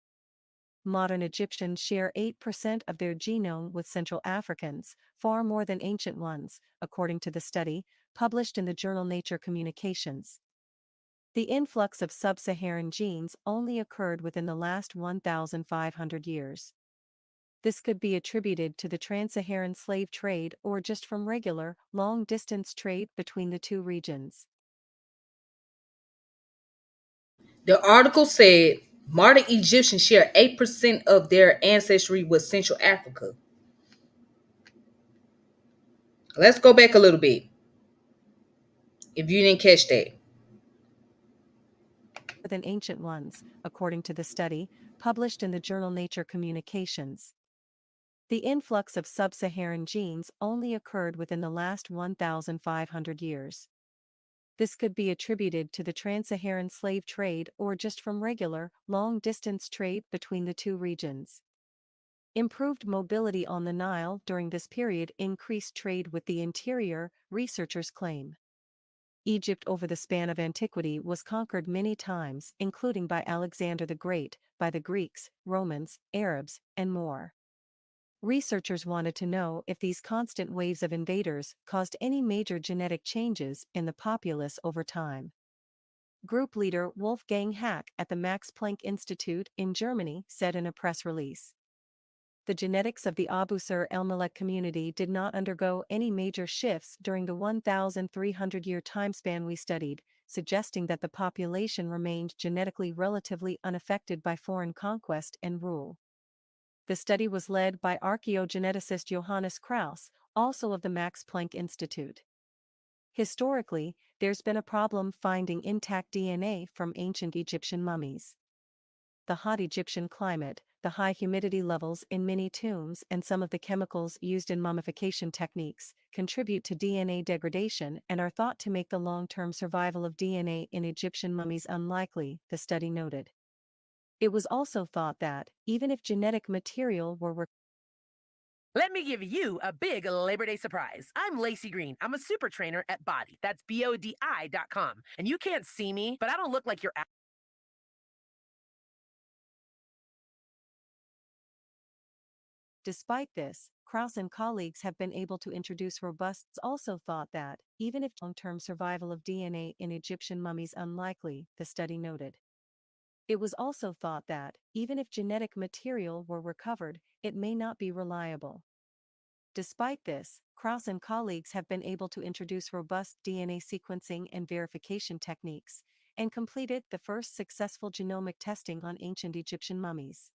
Modern Egyptians share 8% of their genome with Central Africans, far more than ancient ones, according to the study, published in the journal Nature Communications. The influx of sub-Saharan genes only occurred within the last 1,500 years. This could be attributed to the trans-Saharan slave trade or just from regular, long-distance trade between the two regions. The article said modern Egyptians share 8% of their ancestry with Central Africa. Let's go back a little bit, if you didn't catch that. Than ancient ones, according to the study, published in the journal Nature Communications. The influx of sub-Saharan genes only occurred within the last 1,500 years. This could be attributed to the trans-Saharan slave trade or just from regular, long-distance trade between the two regions. Improved mobility on the Nile during this period increased trade with the interior, researchers claim. Egypt over the span of antiquity was conquered many times, including by Alexander the Great, by the Greeks, Romans, Arabs, and more. Researchers wanted to know if these constant waves of invaders caused any major genetic changes in the populace over time. Group leader Wolfgang Hack at the Max Planck Institute in Germany said in a press release. The genetics of the Abusir el-Malek community did not undergo any major shifts during the 1,300-year timespan we studied, suggesting that the population remained genetically relatively unaffected by foreign conquest and rule. The study was led by archaeogeneticist Johannes Krauss, also of the Max Planck Institute. Historically, there's been a problem finding intact DNA from ancient Egyptian mummies. The hot Egyptian climate, the high humidity levels in many tombs, and some of the chemicals used in mummification techniques contribute to DNA degradation and are thought to make the long-term survival of DNA in Egyptian mummies unlikely, the study noted. It was also thought that, even if genetic material were Let me give you a big Labor Day surprise. I'm Lacey Green. I'm a super trainer at Body. That's BODI.com. And you can't see me, but I don't look like your Despite this, Krauss and colleagues have been able to introduce robust. Also thought that, even if long-term survival of DNA in Egyptian mummies unlikely, the study noted. It was also thought that, even if genetic material were recovered, it may not be reliable. Despite this, Krauss and colleagues have been able to introduce robust DNA sequencing and verification techniques, and completed the first successful genomic testing on ancient Egyptian mummies.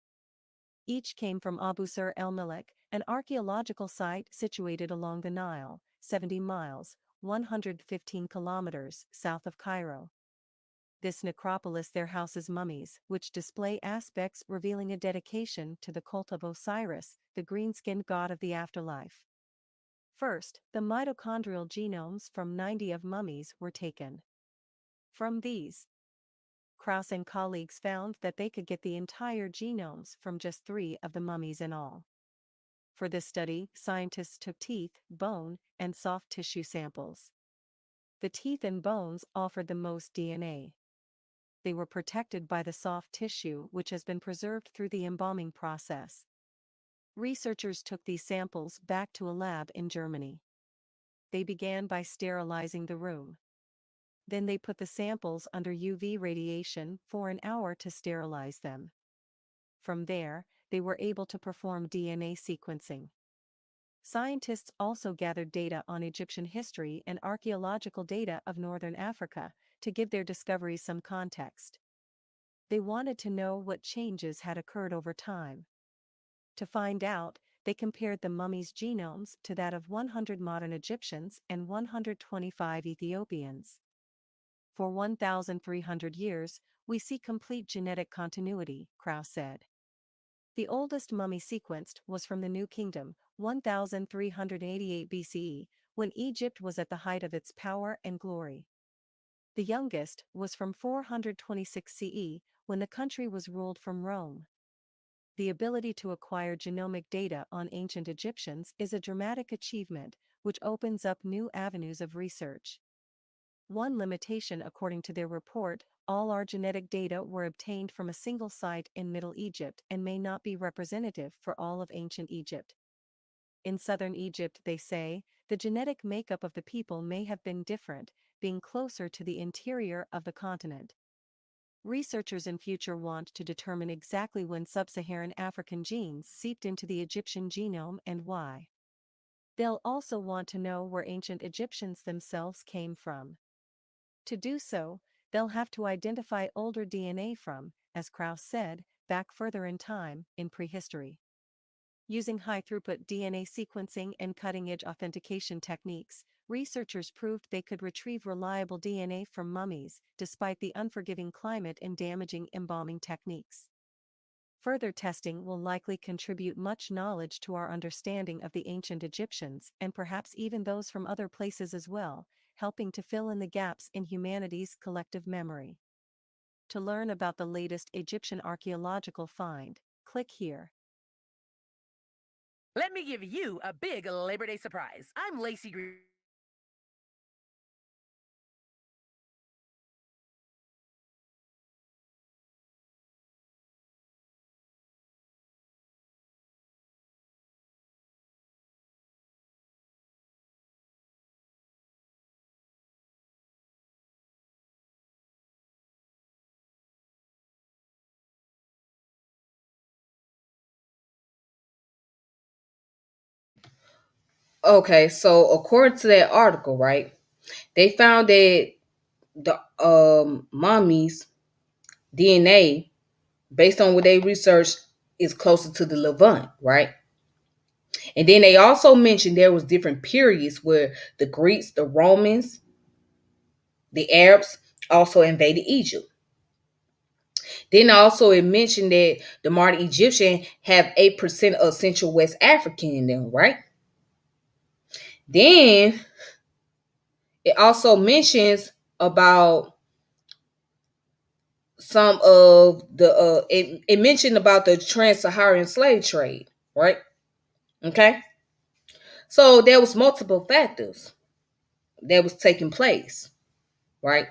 Each came from Abu Sur el-Malik, an archaeological site situated along the Nile, 70 miles, 115 kilometers south of Cairo. This necropolis there houses mummies, which display aspects revealing a dedication to the cult of Osiris, the green-skinned god of the afterlife. First, the mitochondrial genomes from 90 of mummies were taken. From these, Krauss and colleagues found that they could get the entire genomes from just 3 of the mummies in all. For this study, scientists took teeth, bone, and soft tissue samples. The teeth and bones offered the most DNA. They were protected by the soft tissue, which has been preserved through the embalming process. Researchers took these samples back to a lab in Germany. They began by sterilizing the room. Then they put the samples under UV radiation for an hour to sterilize them. From there, they were able to perform DNA sequencing. Scientists also gathered data on Egyptian history and archaeological data of northern Africa to give their discoveries some context. They wanted to know what changes had occurred over time. To find out, they compared the mummies' genomes to that of 100 modern Egyptians and 125 Ethiopians. For 1,300 years, we see complete genetic continuity, Krauss said. The oldest mummy sequenced was from the New Kingdom, 1388 BCE, when Egypt was at the height of its power and glory. The youngest was from 426 CE, when the country was ruled from Rome. The ability to acquire genomic data on ancient Egyptians is a dramatic achievement, which opens up new avenues of research. One limitation, according to their report, all our genetic data were obtained from a single site in Middle Egypt and may not be representative for all of ancient Egypt. In southern Egypt, they say, the genetic makeup of the people may have been different, being closer to the interior of the continent. Researchers in future want to determine exactly when sub-Saharan African genes seeped into the Egyptian genome and why. They'll also want to know where ancient Egyptians themselves came from. To do so, they'll have to identify older DNA from, as Krauss said, back further in time, in prehistory. Using high-throughput DNA sequencing and cutting-edge authentication techniques, researchers proved they could retrieve reliable DNA from mummies, despite the unforgiving climate and damaging embalming techniques. Further testing will likely contribute much knowledge to our understanding of the ancient Egyptians and perhaps even those from other places as well, helping to fill in the gaps in humanity's collective memory. To learn about the latest Egyptian archaeological find, click here. Let me give you a big Labor Day surprise. I'm Lacey Green. Okay, so according to that article, right, they found that the mommy's DNA, based on what they researched, is closer to the Levant, right? And then they also mentioned there was different periods where the Greeks, the Romans, the Arabs also invaded Egypt. Then also it mentioned that the modern Egyptian have 8% of Central West African in them, right? Then it also mentions about some of the it mentioned about the trans-Saharan slave trade, right? Okay. So there was multiple factors that was taking place, right?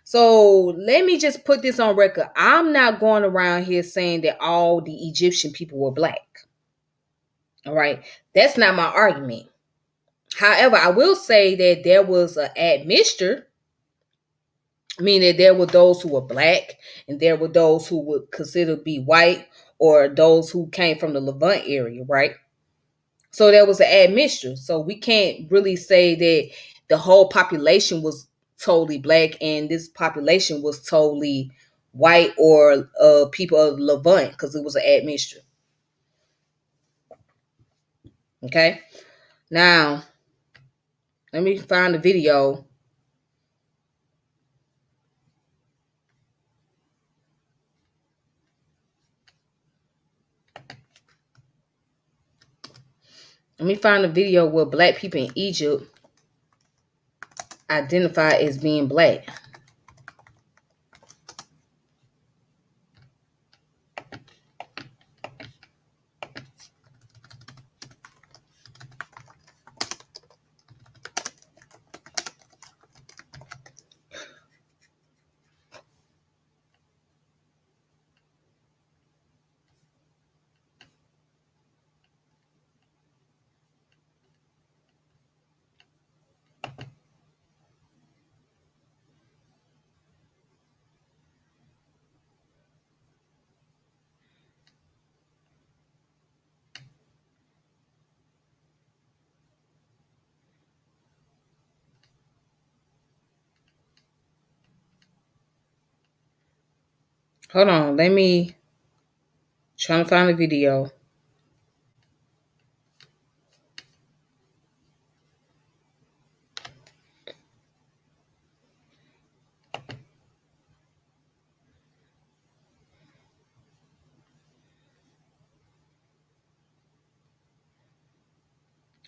So let me just put this on record. I'm not going around here saying that all the Egyptian people were black. All right. That's not my argument. However, I will say that there was an admixture, meaning there were those who were black and there were those who would consider be white or those who came from the Levant area, right? So there was an admixture. So we can't really say that the whole population was totally black and this population was totally white or people of Levant, because it was an admixture. Okay. Now, let me find the video. Let me find a video where black people in Egypt identify as being black. Hold on, let me try to find a video.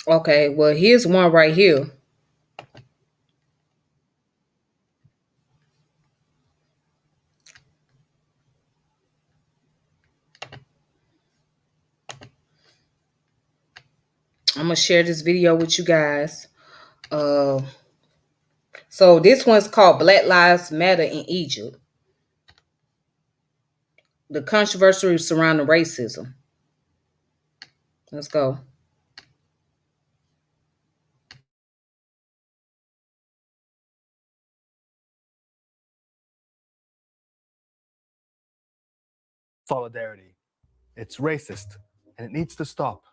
Okay, well, here's one right here. I'm gonna share this video with you guys. So this one's called Black Lives Matter in Egypt. The controversy surrounding racism. Let's go. Solidarity. It's racist, and it needs to stop.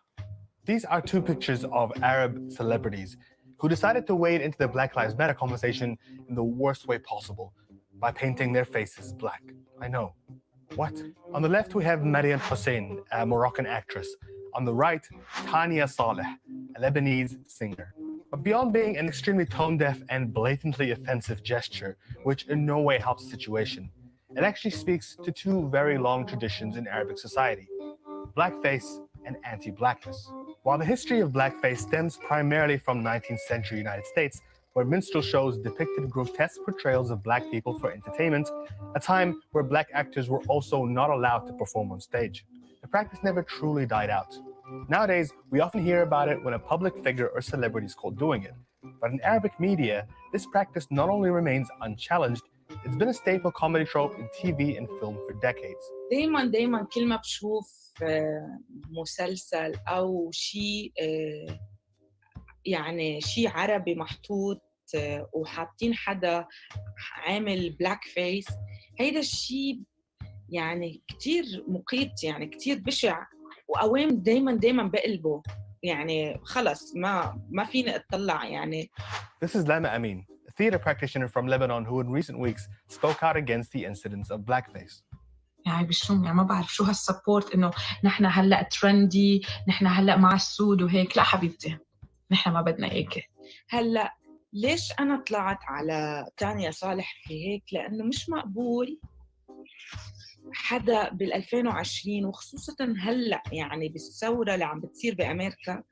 These are two pictures of Arab celebrities who decided to wade into the Black Lives Matter conversation in the worst way possible by painting their faces black. I know. What? On the left, we have Mariam Hussein, a Moroccan actress. On the right, Tania Saleh, a Lebanese singer. But beyond being an extremely tone-deaf and blatantly offensive gesture, which in no way helps the situation, it actually speaks to two very long traditions in Arabic society: blackface and anti-blackness. While the history of blackface stems primarily from 19th century United States, where minstrel shows depicted grotesque portrayals of black people for entertainment, a time where black actors were also not allowed to perform on stage, the practice never truly died out. Nowadays, we often hear about it when a public figure or celebrity is caught doing it. But in Arabic media, this practice not only remains unchallenged, it's been a staple comedy trope in TV and film for decades. دايما كل ما بشوف مسلسل أو شيء يعني شيء عربي محطوط وحاطين حدا عامل بلاك فيس، هيدا الشيء يعني كتير مقيت، يعني كتير بشع، وأوام دايما بقلبه، يعني خلص ما فيني أطلع يعني. This is Lama Amin, a theater practitioner from Lebanon who in recent weeks spoke out against the incidence of blackface. يعني بشو يعني ما بعرف شو هالسبورت انه نحن هلا ترندي، نحن هلا مع السود وهيك. لا حبيبتي، نحن ما بدنا هيك. هلا ليش انا طلعت على تانيا صالح في هيك؟ لانه مش مقبول حدا بال 2020 وخصوصا هلا يعني بالثوره اللي عم بتصير بامريكا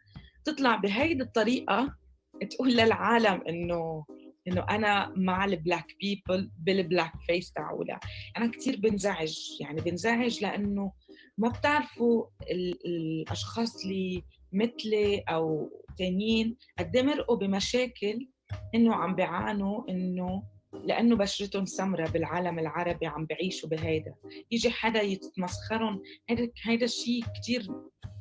تطلع بهيدي الطريقه تقول للعالم انه انه انا مع البلاك بيبل بالبلاك فيس تاعولها. انا كثير بنزعج، يعني بنزعج لانه ما بتعرفوا الاشخاص اللي مثلي او تانيين قد مرقوا بمشاكل، انه عم بيعانوا انه لانه بشرتهم سمراء بالعالم العربي عم بعيشوا بهيدا، يجي حدا يتمسخرهم. هيدا الشيء كثير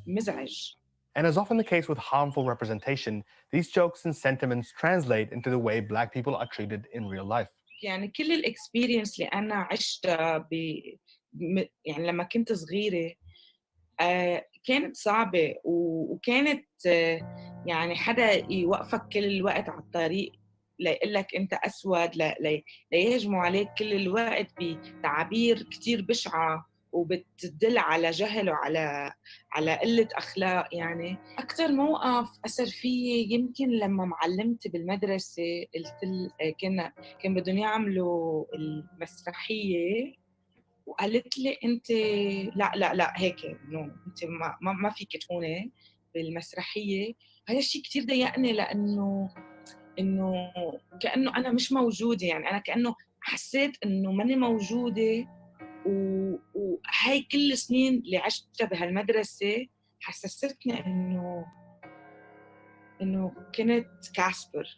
مزعج. And as often the case with harmful representation, these jokes and sentiments translate into the way Black people are treated in real life. يعني كل الاكسبيرينس اللي انا عشتها يعني لما كنت صغيره كانت صعبه، وكانت يعني حدا يوقفك كل الوقت على الطريق ليقول لك انت اسود، ليهجموا عليك كل الوقت بتعابير كتير بشعه وبتدل على جهل على قله اخلاق. يعني اكثر موقف اثر فيي يمكن لما معلمتي بالمدرسه كان بدهم يعملوا المسرحيه، وقالت لي انت لا لا لا هيك نو، انت ما فيك تكوني بالمسرحيه. هذا الشيء كثير ضايقني، لانه كانه انا مش موجوده، يعني انا كانه حسيت انه ماني موجوده. وهي كل السنين اللي عشتها بهالمدرسه حسستني انه كنت كاسبر،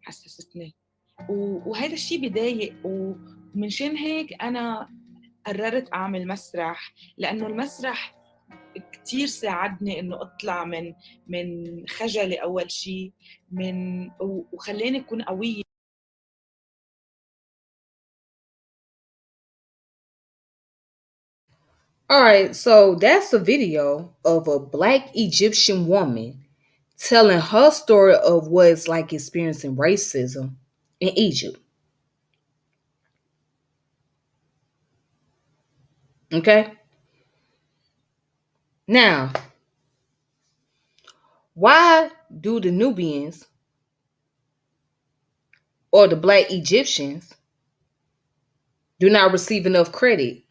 حسستني. وهذا الشيء بضايق، ومن شان هيك انا قررت أعمل مسرح، لأنه المسرح كتير ساعدني إنه أطلع من خجلي أول شيء، وخلاني أكون قوية. All right, so that's a video of a Black Egyptian woman telling her story of what it's like experiencing racism in Egypt. Okay? Now, why do the Nubians or the Black Egyptians do not receive enough credit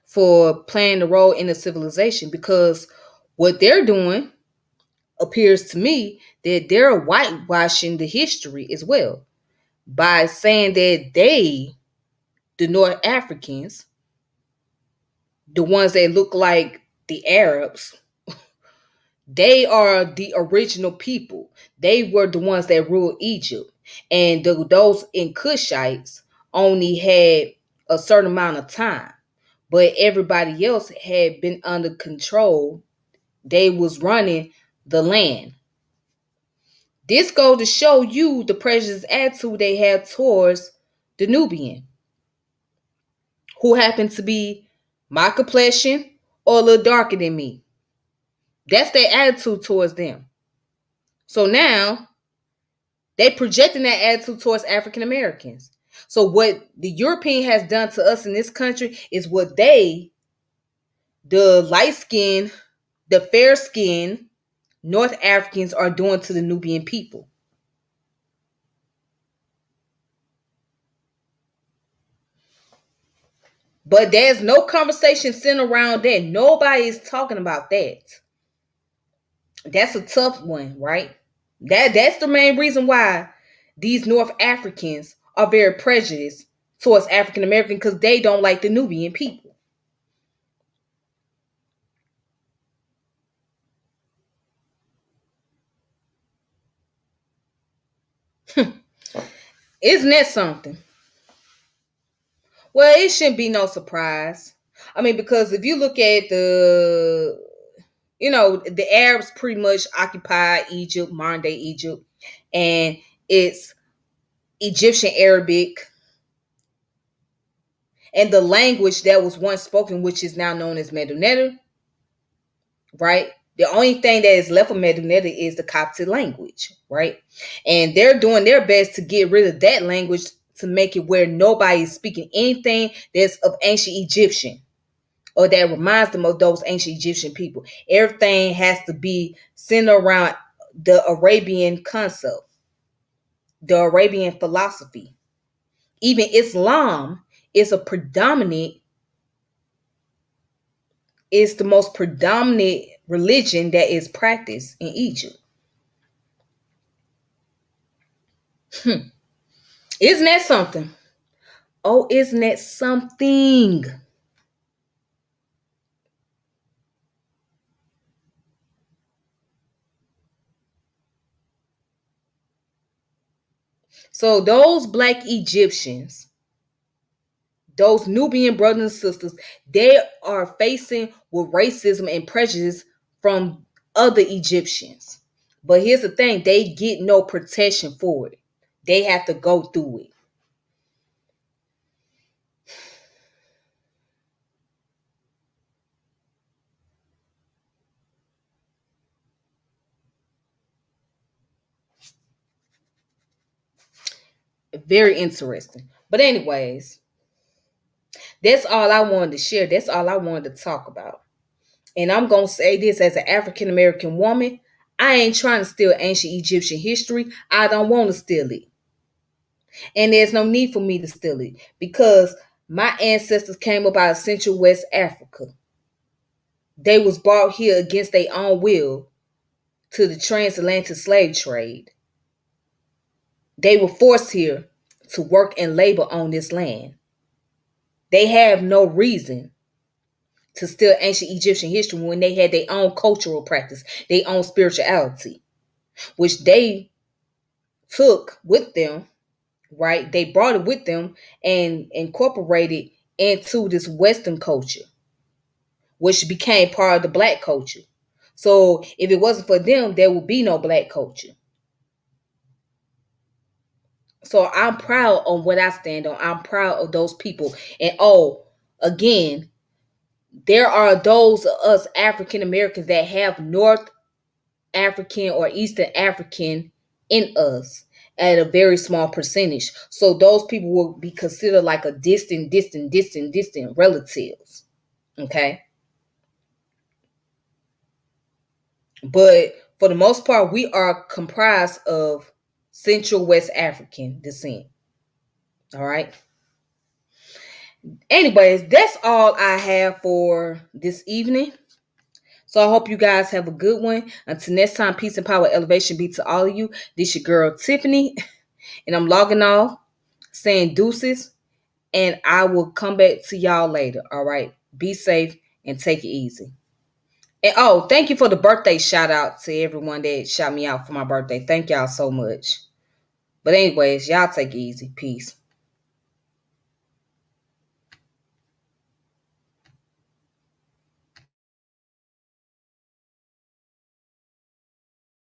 for playing the role in the civilization? Because what they're doing appears to me that they're whitewashing the history as well by saying that they, the North Africans, the ones that look like the Arabs, they are the original people. They were the ones that ruled Egypt. And those in Cushites only had a certain amount of time. But everybody else had been under control. They was running the land. This goes to show you the prejudiced attitude they had towards the Nubian, who happened to be my complexion or a little darker than me. That's their attitude towards them. So now they projecting that attitude towards African Americans. So what the European has done to us in this country is what they, the light skin, the fair skin North Africans, are doing to the Nubian people. But there's no conversation centered around that. Nobody is talking about that. That's a tough one, right? That's the main reason why these North Africans are very prejudiced towards African American, because they don't like the Nubian people. Isn't that something? Well, it shouldn't be no surprise. I mean, because if you look at the Arabs pretty much occupied Egypt, modern day Egypt, and it's Egyptian Arabic, and the language that was once spoken, which is now known as Medunetta, right? The only thing that is left of Medunetta is the Coptic language, right? And they're doing their best to get rid of that language to make it where nobody is speaking anything that's of ancient Egyptian or that reminds them of those ancient Egyptian people. Everything has to be centered around the Arabian concept, the Arabian philosophy. Even Islam is the most predominant religion that is practiced in Egypt. Isn't that something? Oh, isn't that something? So those black Egyptians, those Nubian brothers and sisters, they are facing with racism and prejudice from other Egyptians. But here's the thing, they get no protection for it. They have to go through it. Very interesting. But anyways, that's all I wanted to share. That's all I wanted to talk about. And I'm going to say this as an African American woman. I ain't trying to steal ancient Egyptian history. I don't want to steal it. And there's no need for me to steal it because my ancestors came up out of Central West Africa. They was brought here against their own will to the transatlantic slave trade. They were forced here to work and labor on this land. They have no reason to steal ancient Egyptian history when they had their own cultural practice, their own spirituality, which they took with them, right? They brought it with them and incorporated into this Western culture, which became part of the black culture. So if it wasn't for them, there would be no black culture. So I'm proud on what I stand on. I'm proud of those people. And again, there are those of us African Americans that have North African or Eastern African in us at a very small percentage. So those people will be considered like a distant relatives. Okay. But for the most part, we are comprised of Central West African descent. All right. Anyways, that's all I have for this evening. So I hope you guys have a good one. Until next time, peace and power, elevation be to all of you. This your girl Tiffany, and I'm logging off, saying deuces, and I will come back to y'all later. All right. Be safe and take it easy. And thank you for the birthday shout out to everyone that shout me out for my birthday. Thank y'all so much. But anyways, y'all take it easy. Peace.